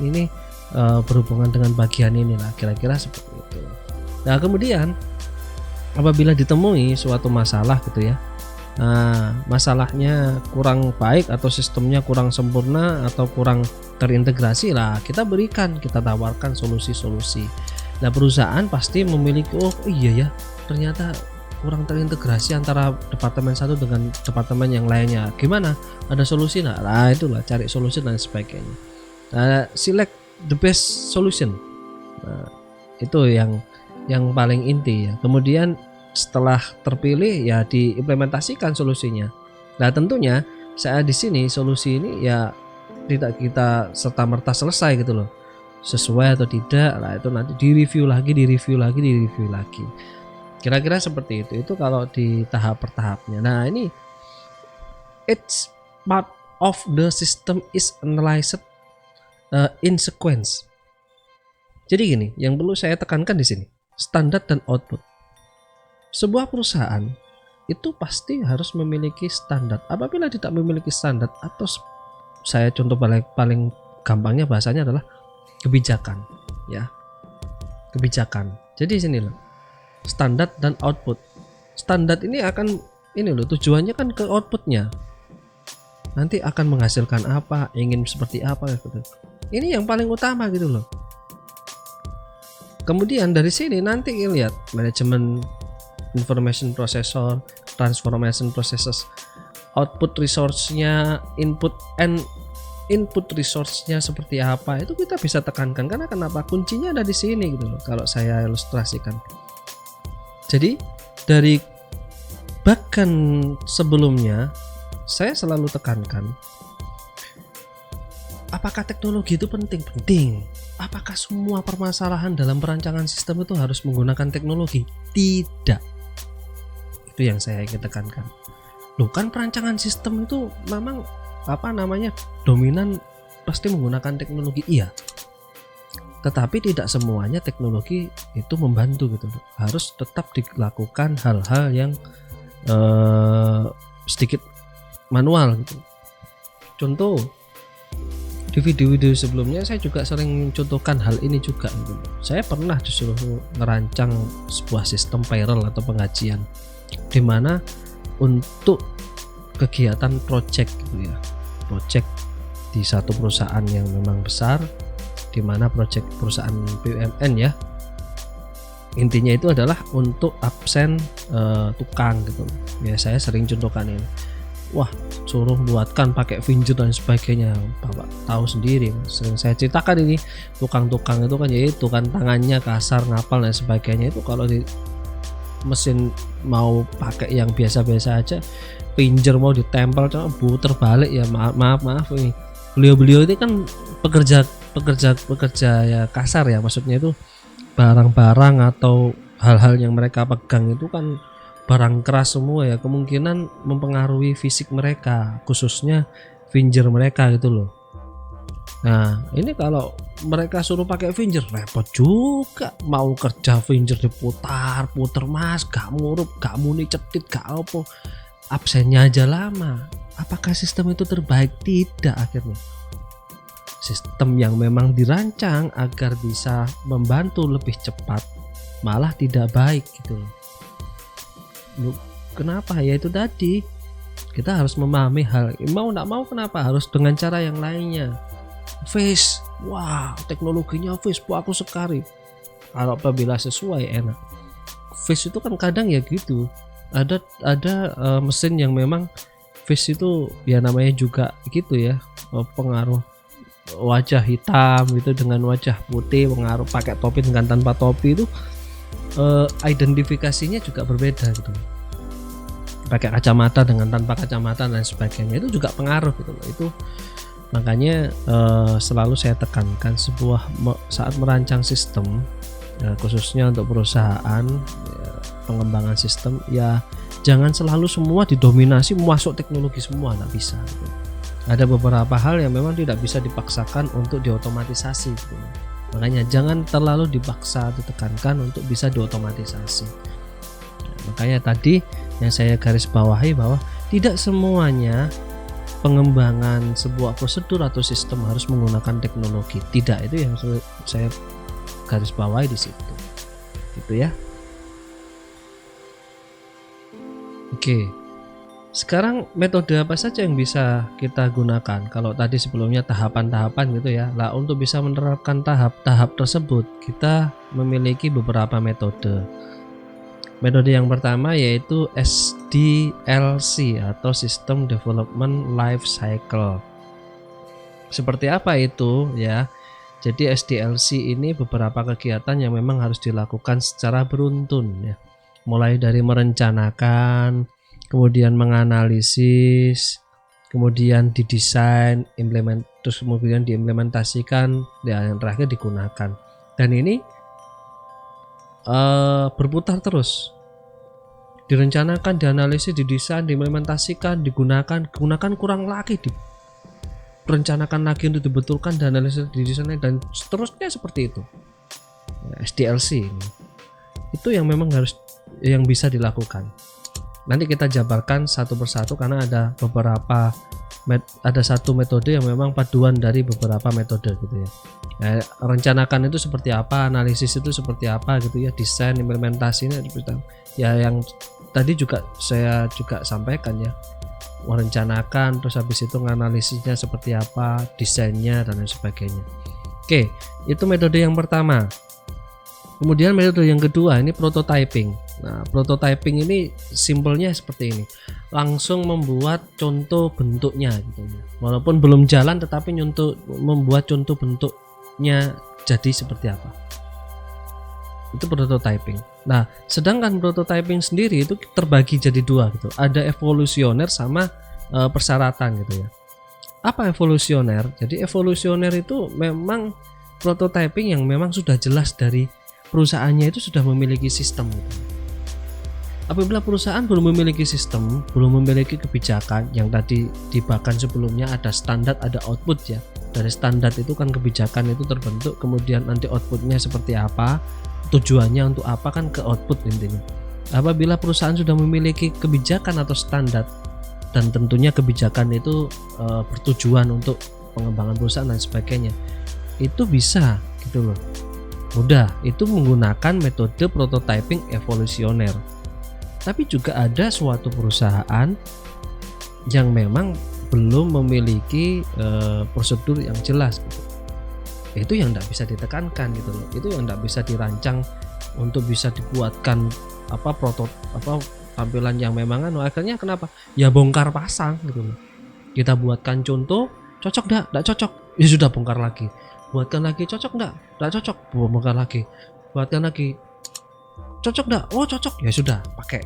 berhubungan dengan bagian inilah, kira-kira seperti itu. Nah, kemudian apabila ditemui suatu masalah gitu ya, nah masalahnya kurang baik atau sistemnya kurang sempurna atau kurang terintegrasi lah, kita tawarkan solusi-solusi. Nah, perusahaan pasti memiliki, oh iya ya, ternyata kurang terintegrasi antara departemen satu dengan departemen yang lainnya, gimana, ada solusi nggak? Nah, itulah, cari solusi dan sebagainya. Nah, select the best solution. Nah, itu yang paling inti ya. Kemudian setelah terpilih ya diimplementasikan solusinya. Nah, tentunya saya di sini solusi ini ya tidak kita serta-merta selesai gitu loh, sesuai atau tidak lah, itu nanti direview lagi. Kira-kira seperti itu kalau di tahap pertahapnya. Nah, ini each part of the system is analyzed in sequence. Jadi gini, yang perlu saya tekankan di sini, standar dan output. Sebuah perusahaan itu pasti harus memiliki standar. Apabila tidak memiliki standar, atau saya contoh paling gampangnya bahasanya adalah kebijakan ya. Kebijakan. Jadi sini loh, standar dan output. Standar ini tujuannya kan ke outputnya. Nanti akan menghasilkan apa, ingin seperti apa gitu. Ini yang paling utama gitu loh. Kemudian dari sini nanti lihat manajemen information processor, transformation processes, output resource-nya, input resource-nya seperti apa, itu kita bisa tekankan. Karena kenapa? Kuncinya ada di sini gitu loh, kalau saya ilustrasikan. Jadi dari bahkan sebelumnya saya selalu tekankan, apakah teknologi itu penting? Apakah semua permasalahan dalam perancangan sistem itu harus menggunakan teknologi? Tidak. Itu yang saya ingin tekankan. Loh, kan perancangan sistem itu memang dominan pasti menggunakan teknologi, iya. Tetapi tidak semuanya teknologi itu membantu gitu loh. Harus tetap dilakukan hal-hal yang sedikit manual gitu. Contoh, di video-video sebelumnya saya juga sering contohkan hal ini juga gitu. Saya pernah disuruh merancang sebuah sistem payroll atau pengajian, di mana untuk kegiatan project gitu ya, project di satu perusahaan yang memang besar, di mana project perusahaan BUMN ya, intinya itu adalah untuk absen tukang gitu ya. Saya sering contohkan ini, wah suruh buatkan pakai Finger dan sebagainya, Bapak tahu sendiri, sering saya ceritakan ini, tukang-tukang itu kan yaitu kan tangannya kasar, ngapal dan sebagainya. Itu kalau di mesin mau pakai yang biasa-biasa aja, Finger mau ditempel cuma puter balik ya, maaf ini beliau ini kan pekerja ya kasar ya, maksudnya itu barang-barang atau hal-hal yang mereka pegang itu kan barang keras semua ya, kemungkinan mempengaruhi fisik mereka, khususnya finger mereka gitu loh. Nah, ini kalau mereka suruh pakai finger repot juga, mau kerja finger diputar-putar mas, gak murup, gak muni cetit, gak apa, absennya aja lama. Apakah sistem itu terbaik? Tidak. Akhirnya sistem yang memang dirancang agar bisa membantu lebih cepat malah tidak baik gitu loh. Loh, kenapa? Ya itu tadi, kita harus memahami hal mau nggak mau, kenapa harus dengan cara yang lainnya. Face, wah teknologinya Face bagus sekali. Kalau apabila sesuai enak. Face itu kan kadang ya gitu. Ada mesin yang memang Face itu ya namanya juga gitu ya, pengaruh wajah hitam gitu dengan wajah putih, pengaruh pakai topi dengan tanpa topi itu identifikasinya juga berbeda gitu. Pakai kacamata dengan tanpa kacamata dan sebagainya itu juga pengaruh gitu loh. Itu makanya selalu saya tekankan saat merancang sistem, khususnya untuk perusahaan, pengembangan sistem, ya jangan selalu semua didominasi masuk teknologi semua, nggak bisa gitu. Ada beberapa hal yang memang tidak bisa dipaksakan untuk diotomatisasi gitu. Makanya jangan terlalu dipaksa, ditekankan untuk bisa diotomatisasi. Makanya tadi yang saya garis bawahi bahwa tidak semuanya pengembangan sebuah prosedur atau sistem harus menggunakan teknologi. Tidak, itu yang saya garis bawahi di situ. Gitu ya. Oke. Sekarang metode apa saja yang bisa kita gunakan? Kalau tadi sebelumnya tahapan-tahapan gitu ya. Lah untuk bisa menerapkan tahap-tahap tersebut, kita memiliki beberapa metode. Metode yang pertama yaitu SDLC atau System Development Life Cycle. Seperti apa itu ya? Jadi SDLC ini beberapa kegiatan yang memang harus dilakukan secara beruntun ya. Mulai dari merencanakan, kemudian menganalisis, kemudian didesain, terus kemudian diimplementasikan, dan yang terakhir digunakan. Dan ini berputar terus. Direncanakan, dianalisis, didesain, diimplementasikan, digunakan kurang lagi, direncanakan lagi untuk dibetulkan, dianalisis, didesain, dan seterusnya seperti itu. SDLC ini. Itu yang memang yang bisa dilakukan. Nanti kita jabarkan satu persatu karena ada satu metode yang memang paduan dari beberapa metode gitu ya. Rencanakan itu seperti apa, analisis itu seperti apa gitu ya, desain, implementasinya ya yang tadi juga saya sampaikan ya, merencanakan terus habis itu menganalisisnya seperti apa, desainnya dan lain sebagainya. Oke, itu metode yang pertama. Kemudian metode yang kedua ini prototyping. Nah, prototyping ini simpelnya seperti ini. Langsung membuat contoh bentuknya gitu ya. Walaupun belum jalan tetapi membuat contoh bentuknya jadi seperti apa. Itu prototyping. Nah, sedangkan prototyping sendiri itu terbagi jadi dua gitu. Ada evolusioner sama persyaratan gitu ya. Apa evolusioner? Jadi evolusioner itu memang prototyping yang memang sudah jelas dari perusahaannya itu sudah memiliki sistem gitu. Apabila perusahaan belum memiliki sistem, belum memiliki kebijakan yang tadi dibahkan sebelumnya, ada standar, ada output ya. Dari standar itu kan kebijakan itu terbentuk, kemudian nanti outputnya seperti apa, tujuannya untuk apa kan ke output intinya. Apabila perusahaan sudah memiliki kebijakan atau standar, dan tentunya kebijakan itu bertujuan untuk pengembangan perusahaan dan sebagainya, itu bisa gitu loh. Mudah, itu menggunakan metode prototyping evolusioner. Tapi juga ada suatu perusahaan yang memang belum memiliki prosedur yang jelas gitu. Itu yang tidak bisa ditekankan gitu loh. Itu yang tidak bisa dirancang untuk bisa dibuatkan tampilan yang memang akhirnya kenapa? Ya bongkar pasang gitu loh. Kita buatkan contoh, cocok enggak cocok. Ya sudah bongkar lagi. Buatkan lagi, cocok enggak cocok, bongkar lagi. Buatkan lagi, cocok enggak? Oh cocok, ya sudah pakai.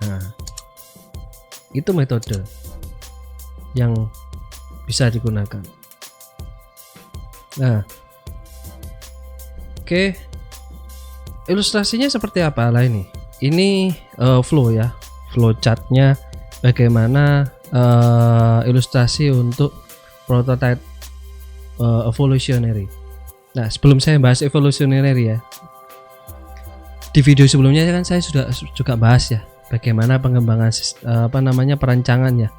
Nah, itu metode yang bisa digunakan. Nah, oke, ilustrasinya seperti apa lah ini? Ini flow ya, flow chartnya bagaimana ilustrasi untuk prototype evolutionary. Nah, sebelum saya bahas evolutionary ya, di video sebelumnya kan saya sudah juga bahas ya bagaimana pengembangan perancangannya.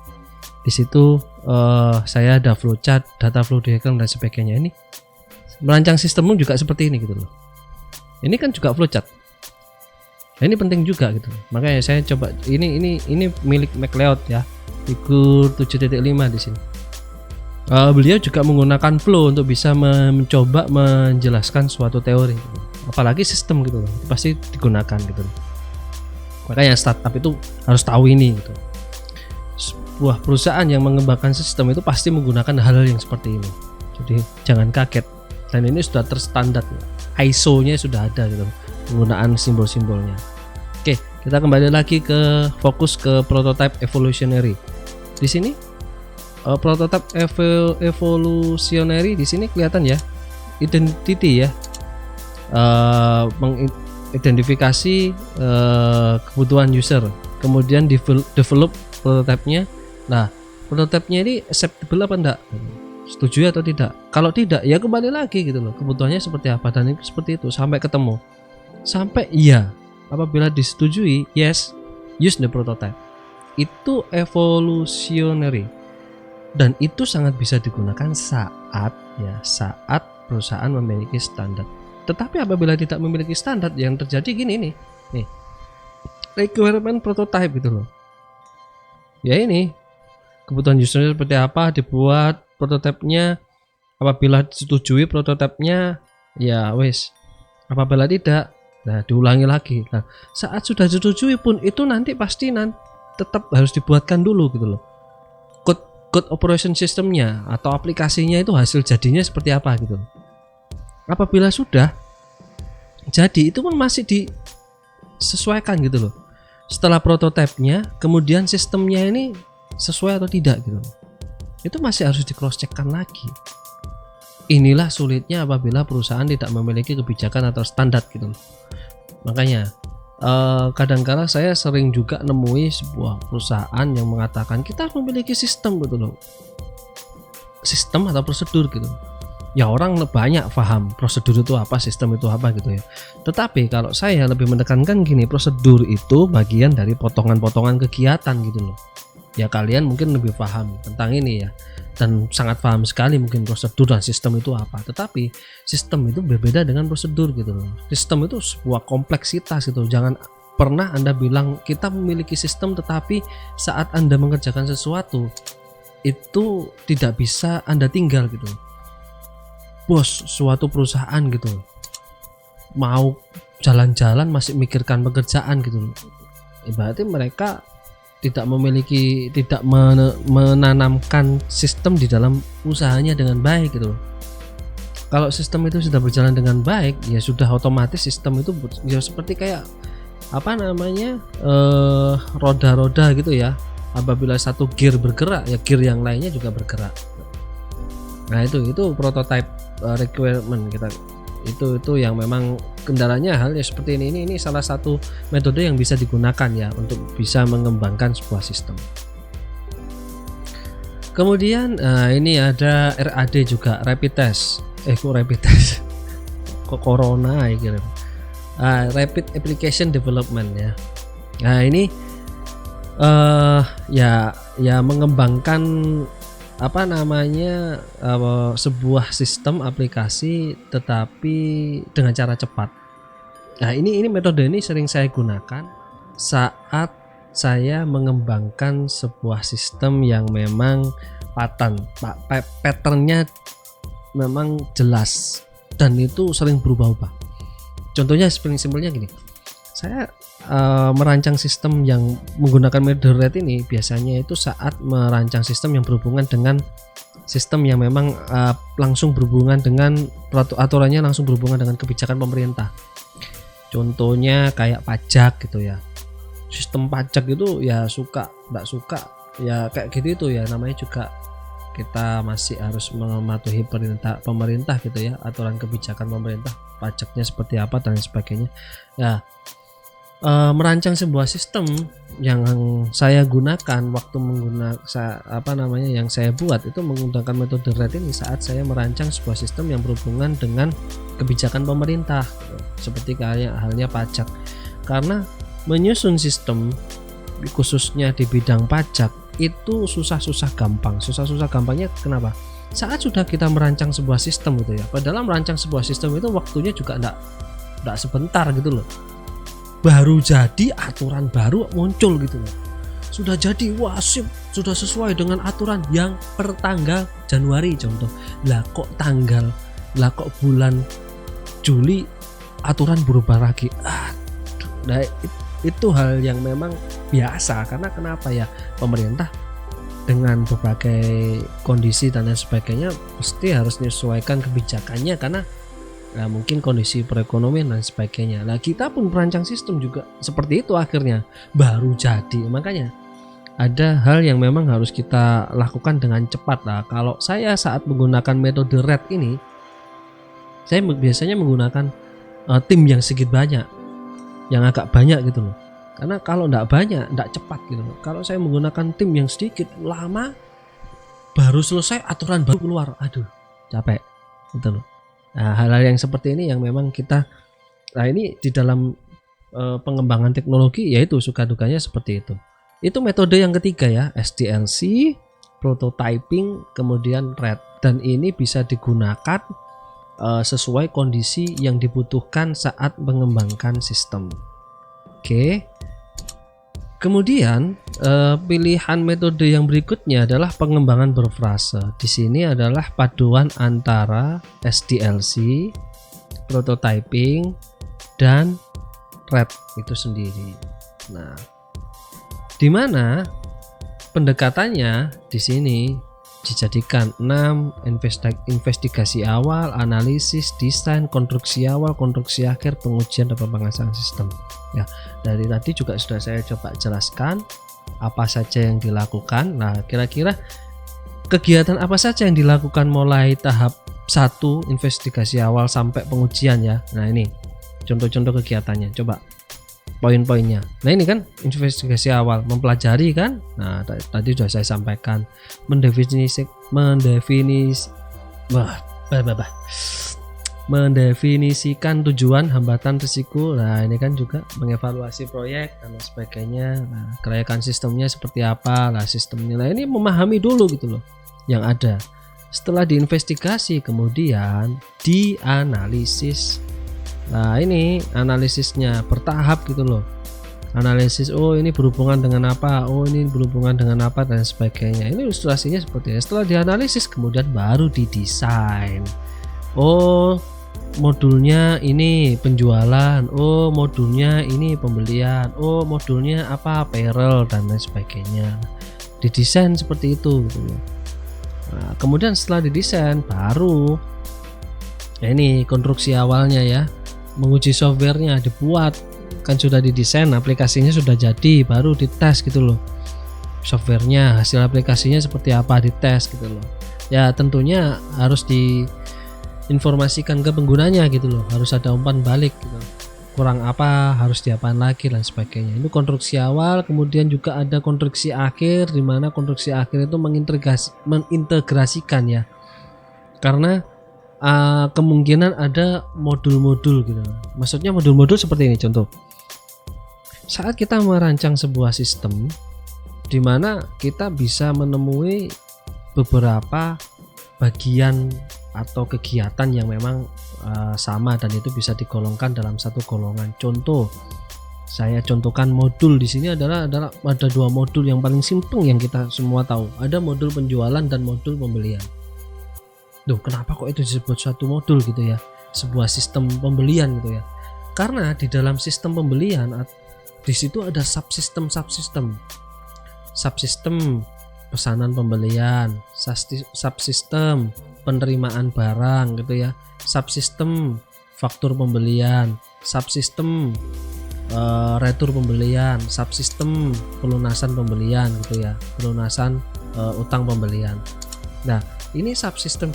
Di situ saya ada flowchart, data flow diagram dan sebagainya. Ini merancang sistem juga seperti ini gitu loh. Ini kan juga flowchart. Nah, ini penting juga gitu. Makanya saya coba ini milik MacLeod ya. Figur 7.5 di sini. Beliau juga menggunakan flow untuk bisa mencoba menjelaskan suatu teori. Apalagi sistem gitu loh. Pasti digunakan gitu loh. Makanya startup itu harus tahu ini gitu. Sebuah perusahaan yang mengembangkan sistem itu pasti menggunakan hal-hal yang seperti ini. Jadi jangan kaget. Dan ini sudah terstandar. ISO-nya sudah ada gitu. Penggunaan simbol-simbolnya. Oke, kita kembali lagi ke fokus ke prototype evolutionary. Di sini prototype evolutionary di sini kelihatan ya, identity ya, mengidentifikasi kebutuhan user, kemudian develop prototipenya. Nah, prototipenya ini acceptable apa enggak? Setuju atau tidak? Kalau tidak, ya kembali lagi gitu loh, kebutuhannya seperti apa dan seperti itu sampai ketemu. Sampai iya, apabila disetujui, yes, use the prototype. Itu evolutionary, dan itu sangat bisa digunakan saat perusahaan memiliki standar. Tetapi apabila tidak memiliki standar, yang terjadi gini nih, requirement prototype gitu loh. Ya ini kebutuhan usernya seperti apa, dibuat prototipenya. Apabila disetujui prototipenya, ya wes. Apabila tidak, nah diulangi lagi. Nah, saat sudah disetujui pun itu nanti pasti tetap harus dibuatkan dulu gitu loh. Code operation systemnya atau aplikasinya itu hasil jadinya seperti apa gitu. Apabila sudah jadi, itu pun masih disesuaikan gitu loh. Setelah prototipenya, kemudian sistemnya ini sesuai atau tidak gitu. Itu masih harus di cross checkkan lagi. Inilah sulitnya apabila perusahaan tidak memiliki kebijakan atau standar gitu loh. Makanya kadang-kala saya sering juga nemui sebuah perusahaan yang mengatakan kita harus memiliki sistem gitu loh, sistem atau prosedur gitu. Ya orang banyak paham prosedur itu apa, sistem itu apa gitu ya. Tetapi kalau saya lebih menekankan gini, prosedur itu bagian dari potongan-potongan kegiatan gitu loh. Ya kalian mungkin lebih paham tentang ini ya, dan sangat paham sekali mungkin prosedur dan sistem itu apa. Tetapi sistem itu berbeda dengan prosedur gitu loh. Sistem itu sebuah kompleksitas gitu. Jangan pernah Anda bilang kita memiliki sistem, tetapi saat Anda mengerjakan sesuatu itu tidak bisa Anda tinggal gitu. Bos suatu perusahaan gitu, mau jalan-jalan masih mikirkan pekerjaan gitu. Berarti mereka tidak menanamkan sistem di dalam usahanya dengan baik gitu. Kalau sistem itu sudah berjalan dengan baik, ya sudah otomatis sistem itu ya seperti kayak roda-roda gitu ya. Apabila satu gear bergerak, ya gear yang lainnya juga bergerak. Nah itu prototype requirement kita. Itu yang memang kendalanya halnya seperti ini salah satu metode yang bisa digunakan ya untuk bisa mengembangkan sebuah sistem. Kemudian ini ada RAD juga, rapid test. Kok corona ya kira. Rapid application development ya. Nah ini ya mengembangkan sebuah sistem aplikasi tetapi dengan cara cepat. Nah ini metode ini sering saya gunakan saat saya mengembangkan sebuah sistem yang memang patternnya memang jelas dan itu sering berubah-ubah. Contohnya simpelnya gini, saya merancang sistem yang menggunakan metode RAD ini biasanya itu saat merancang sistem yang berhubungan dengan sistem yang memang langsung berhubungan dengan aturannya langsung berhubungan dengan kebijakan pemerintah. Contohnya kayak pajak gitu ya. Sistem pajak itu ya suka enggak suka ya kayak gitu itu ya, namanya juga kita masih harus mematuhi pemerintah gitu ya, aturan kebijakan pemerintah, pajaknya seperti apa dan sebagainya. Ya merancang sebuah sistem yang saya gunakan waktu yang saya buat itu menggunakan metode RAD ini saat saya merancang sebuah sistem yang berhubungan dengan kebijakan pemerintah seperti halnya pajak. Karena menyusun sistem khususnya di bidang pajak itu susah-susah gampangnya kenapa? Saat sudah kita merancang sebuah sistem gitu ya, padahal merancang sebuah sistem itu waktunya juga enggak sebentar gitu loh. baru jadi aturan baru muncul gitu loh. Sudah jadi, wah sip, sudah sesuai dengan aturan yang per tanggal Januari contoh. Lah kok bulan Juli aturan berubah lagi. Nah itu hal yang memang biasa, karena kenapa ya, pemerintah dengan berbagai kondisi dan lain sebagainya pasti harus menyesuaikan kebijakannya, karena mungkin kondisi perekonomian dan sebagainya. Nah kita pun perancang sistem juga seperti itu, akhirnya baru jadi. Makanya ada hal yang memang harus kita lakukan dengan cepat. Nah kalau saya saat menggunakan metode RED ini, saya biasanya menggunakan tim yang sedikit banyak, yang agak banyak gitu loh. Karena kalau enggak banyak, enggak cepat gitu loh. Kalau saya menggunakan tim yang sedikit, lama, baru selesai aturan baru keluar. Aduh, capek gitu loh. Nah, hal-hal yang seperti ini yang memang kita, nah ini di dalam pengembangan teknologi, yaitu suka dukanya seperti itu. Itu metode yang ketiga ya, SDLC, prototyping, kemudian RED. Dan ini bisa digunakan sesuai kondisi yang dibutuhkan saat mengembangkan sistem. Oke. Kemudian pilihan metode yang berikutnya adalah pengembangan berfase. Di sini adalah paduan antara SDLC, prototyping, dan RED itu sendiri. Nah, di mana pendekatannya di sini dijadikan 6: investigasi awal, analisis, desain, konstruksi awal, konstruksi akhir, pengujian dan pemasangan sistem. Ya, dari tadi juga sudah saya coba jelaskan apa saja yang dilakukan. Nah, kira-kira kegiatan apa saja yang dilakukan mulai tahap 1 investigasi awal sampai pengujian ya. Nah, ini contoh-contoh kegiatannya. Coba poin-poinnya. Nah ini kan investigasi awal, mempelajari kan. Nah tadi sudah saya sampaikan, mendefinisikan tujuan, hambatan, risiko. Nah ini kan juga mengevaluasi proyek dan sebagainya. Nah kelayakan sistemnya seperti apa, lah sistemnya. Nah ini memahami dulu gitu loh yang ada. Setelah diinvestigasi, kemudian dianalisis. Nah ini analisisnya bertahap gitu loh. Analisis, oh ini berhubungan dengan apa, oh ini berhubungan dengan apa, dan sebagainya. Ini ilustrasinya seperti ini. Setelah dianalisis, kemudian baru didesain. Oh modulnya ini penjualan, oh modulnya ini pembelian, oh modulnya apa, payroll, dan lain sebagainya. Didesain seperti itu gitu loh. Nah, kemudian setelah didesain baru ya ini konstruksi awalnya ya, menguji softwarenya dibuat, kan sudah didesain, aplikasinya sudah jadi, baru dites gitu loh. Softwarenya, hasil aplikasinya seperti apa, dites gitu loh. Ya tentunya harus diinformasikan ke penggunanya gitu loh, harus ada umpan balik gitu. Kurang apa, harus diapain lagi dan sebagainya. Ini konstruksi awal, kemudian juga ada konstruksi akhir, di mana konstruksi akhir itu mengintegrasikan ya. Karena kemungkinan ada modul-modul gitu. Maksudnya modul-modul seperti ini, contoh. Saat kita merancang sebuah sistem di mana kita bisa menemui beberapa bagian atau kegiatan yang memang sama dan itu bisa digolongkan dalam satu golongan. Contoh, saya contohkan modul di sini adalah ada dua modul yang paling simpel yang kita semua tahu. Ada modul penjualan dan modul pembelian. Duh, kenapa kok itu disebut suatu modul gitu ya? Sebuah sistem pembelian gitu ya. Karena di dalam sistem pembelian di situ ada subsistem. Subsistem pesanan pembelian, subsistem penerimaan barang gitu ya. Subsistem faktur pembelian, subsistem retur pembelian, subsistem pelunasan pembelian gitu ya. Pelunasan utang pembelian. Nah, ini subsistem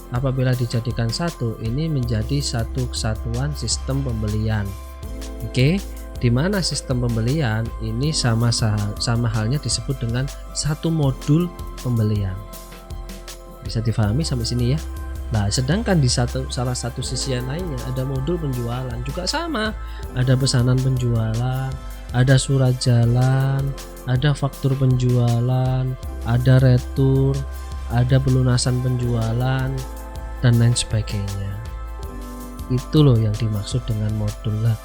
apabila dijadikan satu, ini menjadi satu kesatuan sistem pembelian. Oke, di mana sistem pembelian ini sama halnya disebut dengan satu modul pembelian. Bisa difahami sampai sini ya. Nah, sedangkan di salah satu sisi yang lainnya ada modul penjualan, juga sama. Ada pesanan penjualan, ada surat jalan, ada faktur penjualan, ada retur, ada pelunasan penjualan, dan lain sebagainya. Itu loh yang dimaksud dengan modul. Lah,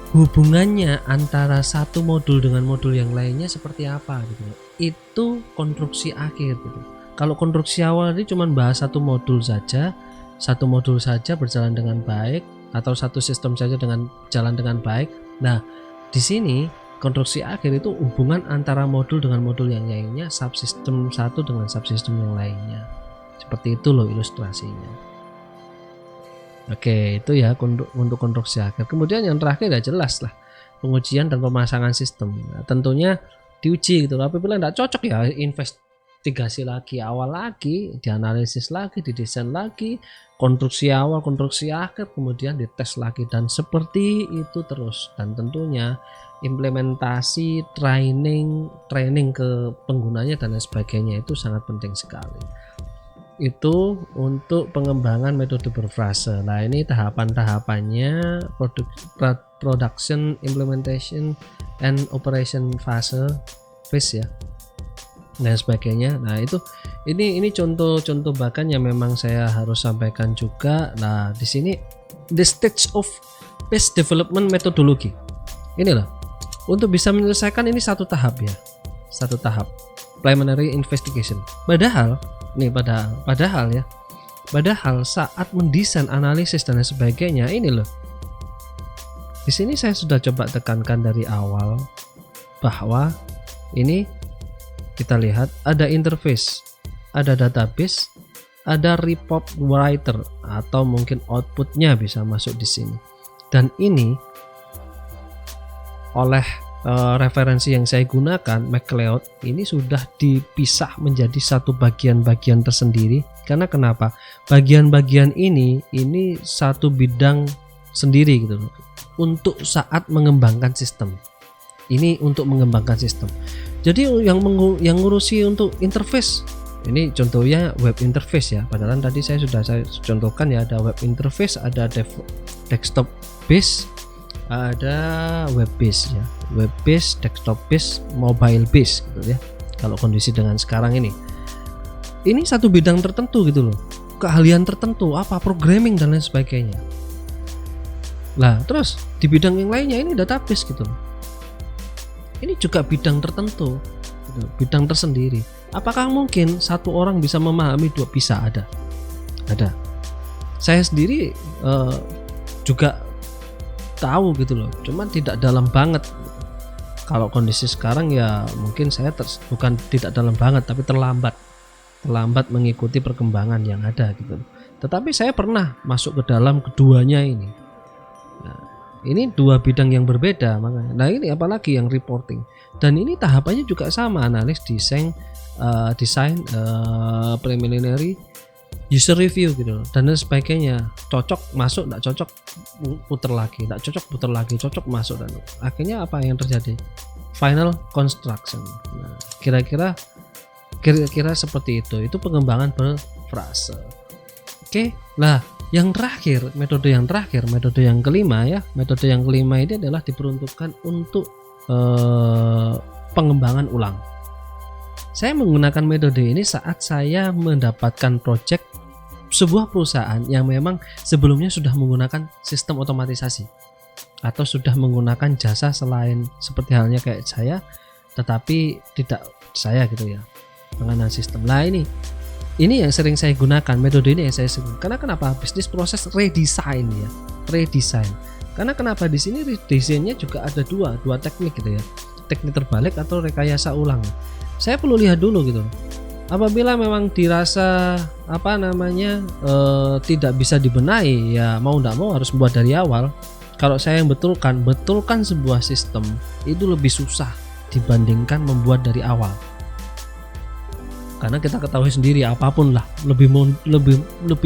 hubungannya antara satu modul dengan modul yang lainnya seperti apa gitu. Itu konstruksi akhir gitu. Kalau konstruksi awal ini cuma bahas satu modul saja berjalan dengan baik, atau satu sistem saja jalan dengan baik. Nah, di sini konstruksi akhir itu hubungan antara modul dengan modul yang lainnya, subsistem satu dengan subsistem yang lainnya. Seperti itu loh ilustrasinya. Oke, itu ya untuk konstruksi akhir. Kemudian yang terakhir ya jelas lah, pengujian dan pemasangan sistem. Nah, tentunya diuji gitu. Apabila tidak cocok ya investigasi lagi, awal lagi, dianalisis lagi, didesain lagi, konstruksi awal, konstruksi akhir, kemudian dites lagi, dan seperti itu terus. Dan tentunya implementasi, training ke penggunanya dan lain sebagainya itu sangat penting sekali. Itu untuk pengembangan metode berfrase. Nah, ini tahapan-tahapannya production, implementation, and operation phase ya, dan sebagainya. Nah, ini contoh-contoh bahkan yang memang saya harus sampaikan juga. Nah, di sini the stage of phase development methodology. Ini loh, untuk bisa menyelesaikan ini satu tahap preliminary investigation. Padahal saat mendesain, analisis dan sebagainya ini loh. Di sini saya sudah coba tekankan dari awal bahwa ini kita lihat ada interface, ada database, ada report writer atau mungkin outputnya bisa masuk di sini. Dan ini oleh referensi yang saya gunakan, MacLeod, ini sudah dipisah menjadi satu bagian-bagian tersendiri. Karena kenapa? Bagian-bagian ini satu bidang sendiri gitu loh, untuk saat mengembangkan sistem. Ini untuk mengembangkan sistem. Jadi yang ngurusi untuk interface, ini contohnya web interface ya. Padahal tadi saya contohkan ya, ada web interface, ada desktop base, ada web base ya, web base, desktop base, mobile base gitu ya. Kalau kondisi dengan sekarang ini satu bidang tertentu gitu loh, keahlian tertentu, apa programming dan lain sebagainya. Lah terus di bidang yang lainnya ini database gitu loh, ini juga bidang tertentu gitu, bidang tersendiri. Apakah mungkin satu orang bisa memahami dua? Bisa, ada. Saya sendiri juga tahu gitu loh, cuman tidak dalam banget. Kalau kondisi sekarang ya mungkin saya bukan tidak dalam banget, tapi terlambat mengikuti perkembangan yang ada gitu. Tetapi saya pernah masuk ke dalam keduanya ini. Nah, ini dua bidang yang berbeda makanya. Nah, ini apalagi yang reporting, dan ini tahapannya juga sama, analis, desain, preliminary, user review gitu dan lain sebagainya. Cocok masuk, tidak cocok putar lagi, tidak cocok putar lagi, cocok masuk, dan akhirnya apa yang terjadi? Final construction. Nah, kira-kira seperti itu pengembangan berfrase. Oke, nah yang terakhir, metode yang kelima ya. Metode yang kelima ini adalah diperuntukkan untuk pengembangan ulang. Saya menggunakan metode ini saat saya mendapatkan project sebuah perusahaan yang memang sebelumnya sudah menggunakan sistem otomatisasi atau sudah menggunakan jasa selain seperti halnya kayak saya, tetapi tidak saya gitu ya, mengenal sistem. Nah, ini yang sering saya gunakan, metode ini yang saya gunakan. Karena kenapa? Bisnis proses redesign ya, Karena kenapa? Di sini redesainnya juga ada dua teknik gitu ya, teknik terbalik atau rekayasa ulang. Saya perlu lihat dulu gitu. Apabila memang dirasa tidak bisa dibenahi, ya mau tidak mau harus membuat dari awal. Kalau saya yang betulkan sebuah sistem itu lebih susah dibandingkan membuat dari awal. Karena kita ketahui sendiri, apapun lah lebih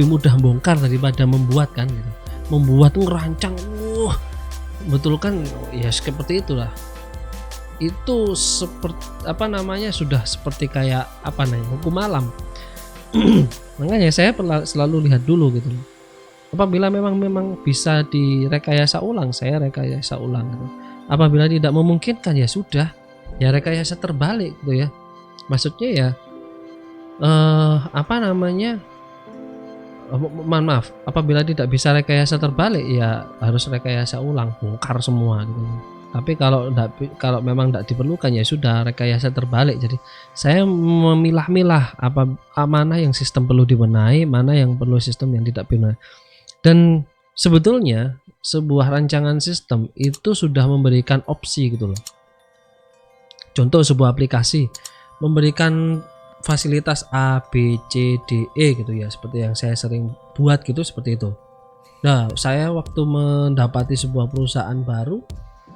mudah bongkar daripada membuat kan gitu. Membuat ngerancang, betulkan ya seperti itulah. Itu seperti sudah seperti kayak hukum alam. Makanya saya selalu lihat dulu gitu. Apabila memang bisa direkayasa ulang, saya rekayasa ulang gitu. Apabila tidak memungkinkan, ya sudah, ya rekayasa terbalik gitu ya. Maksudnya ya mohon maaf, apabila tidak bisa rekayasa terbalik ya harus rekayasa ulang, bongkar semua gitu. Tapi kalau memang tidak diperlukan ya sudah rekayasa terbalik. Jadi saya memilah-milah mana yang sistem perlu dibenahi, mana yang perlu sistem yang tidak benar. Dan sebetulnya sebuah rancangan sistem itu sudah memberikan opsi gitu loh. Contoh sebuah aplikasi memberikan fasilitas A, B, C, D, E gitu ya, seperti yang saya sering buat gitu, seperti itu. Nah, saya waktu mendapati sebuah perusahaan baru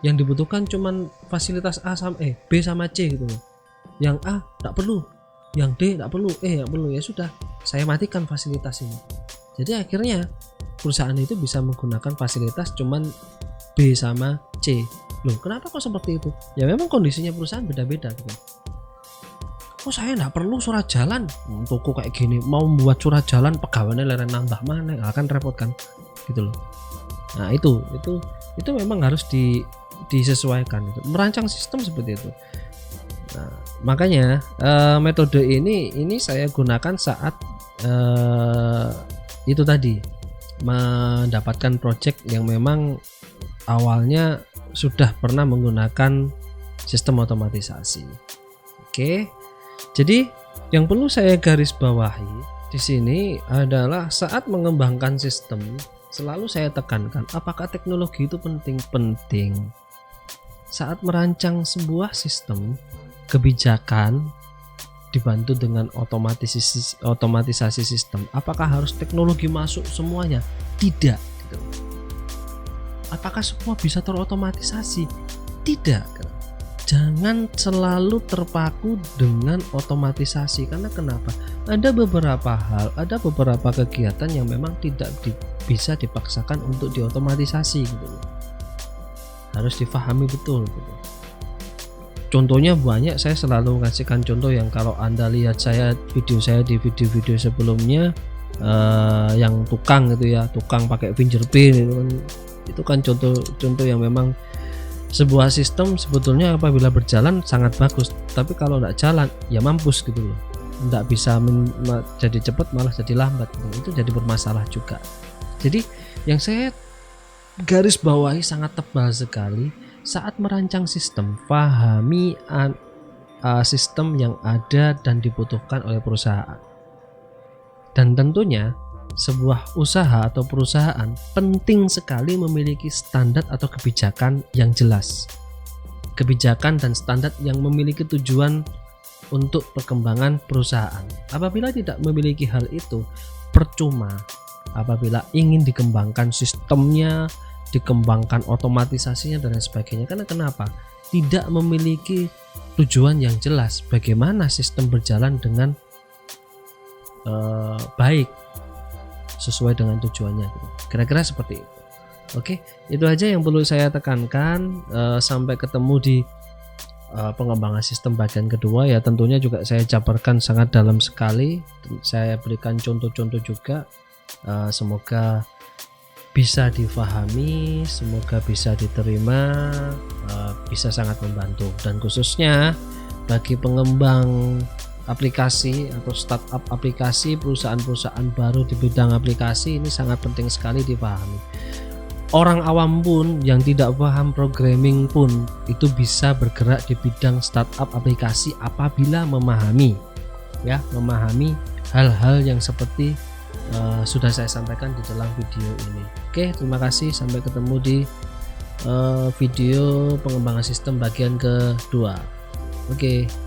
yang dibutuhkan cuman fasilitas A sama B sama C gitu loh. Yang A tak perlu, yang D tak perlu, tak perlu, ya sudah, saya matikan fasilitas ini. Jadi akhirnya perusahaan itu bisa menggunakan fasilitas cuman B sama C. Loh, kenapa kok seperti itu? Ya memang kondisinya perusahaan beda-beda gitu. Oh saya nggak perlu surat jalan, toko kayak gini mau membuat surat jalan pegawainya leren nambah mana, akan repot kan gitu loh. Nah itu memang harus disesuaikan itu. Merancang sistem seperti itu. Nah, makanya metode ini saya gunakan saat itu tadi mendapatkan project yang memang awalnya sudah pernah menggunakan sistem otomatisasi. Oke. Jadi yang perlu saya garis bawahi di sini adalah saat mengembangkan sistem selalu saya tekankan apakah teknologi itu penting. Saat merancang sebuah sistem kebijakan dibantu dengan otomatisasi sistem, apakah harus teknologi masuk semuanya? Tidak. Apakah semua bisa terotomatisasi? Tidak. Jangan selalu terpaku dengan otomatisasi, karena kenapa? Ada beberapa hal, ada beberapa kegiatan yang memang tidak bisa dipaksakan untuk diotomatisasi gitu. Harus difahami betul gitu. Contohnya banyak, saya selalu ngasihkan contoh yang kalau Anda lihat video saya di video-video sebelumnya yang tukang gitu ya, tukang pakai fingerprint itu kan contoh yang memang sebuah sistem sebetulnya apabila berjalan sangat bagus, tapi kalau tidak jalan ya mampus gitu loh, tidak bisa jadi cepat malah jadi lambat gitu. Itu jadi bermasalah juga. Jadi yang saya garis bawahi sangat tebal sekali saat merancang sistem, pahami sistem yang ada dan dibutuhkan oleh perusahaan. Dan tentunya sebuah usaha atau perusahaan penting sekali memiliki standar atau kebijakan yang jelas. Kebijakan dan standar yang memiliki tujuan untuk perkembangan perusahaan. Apabila tidak memiliki hal itu, percuma apabila ingin dikembangkan sistemnya, dikembangkan otomatisasinya dan lain sebagainya. Karena kenapa? Tidak memiliki tujuan yang jelas bagaimana sistem berjalan dengan baik, sesuai dengan tujuannya gitu. Kira-kira seperti itu. Oke, itu aja yang perlu saya tekankan. Sampai ketemu di pengembangan sistem bagian kedua ya. Tentunya juga saya jabarkan sangat dalam sekali. Saya berikan contoh-contoh juga. Semoga bisa difahami, semoga bisa diterima, bisa sangat membantu. Dan khususnya bagi pengembang aplikasi atau startup aplikasi, perusahaan-perusahaan baru di bidang aplikasi, ini sangat penting sekali dipahami. Orang awam pun yang tidak paham programming pun itu bisa bergerak di bidang startup aplikasi apabila memahami hal-hal yang seperti sudah saya sampaikan di dalam video ini. Oke, terima kasih, sampai ketemu di video pengembangan sistem bagian kedua. Oke.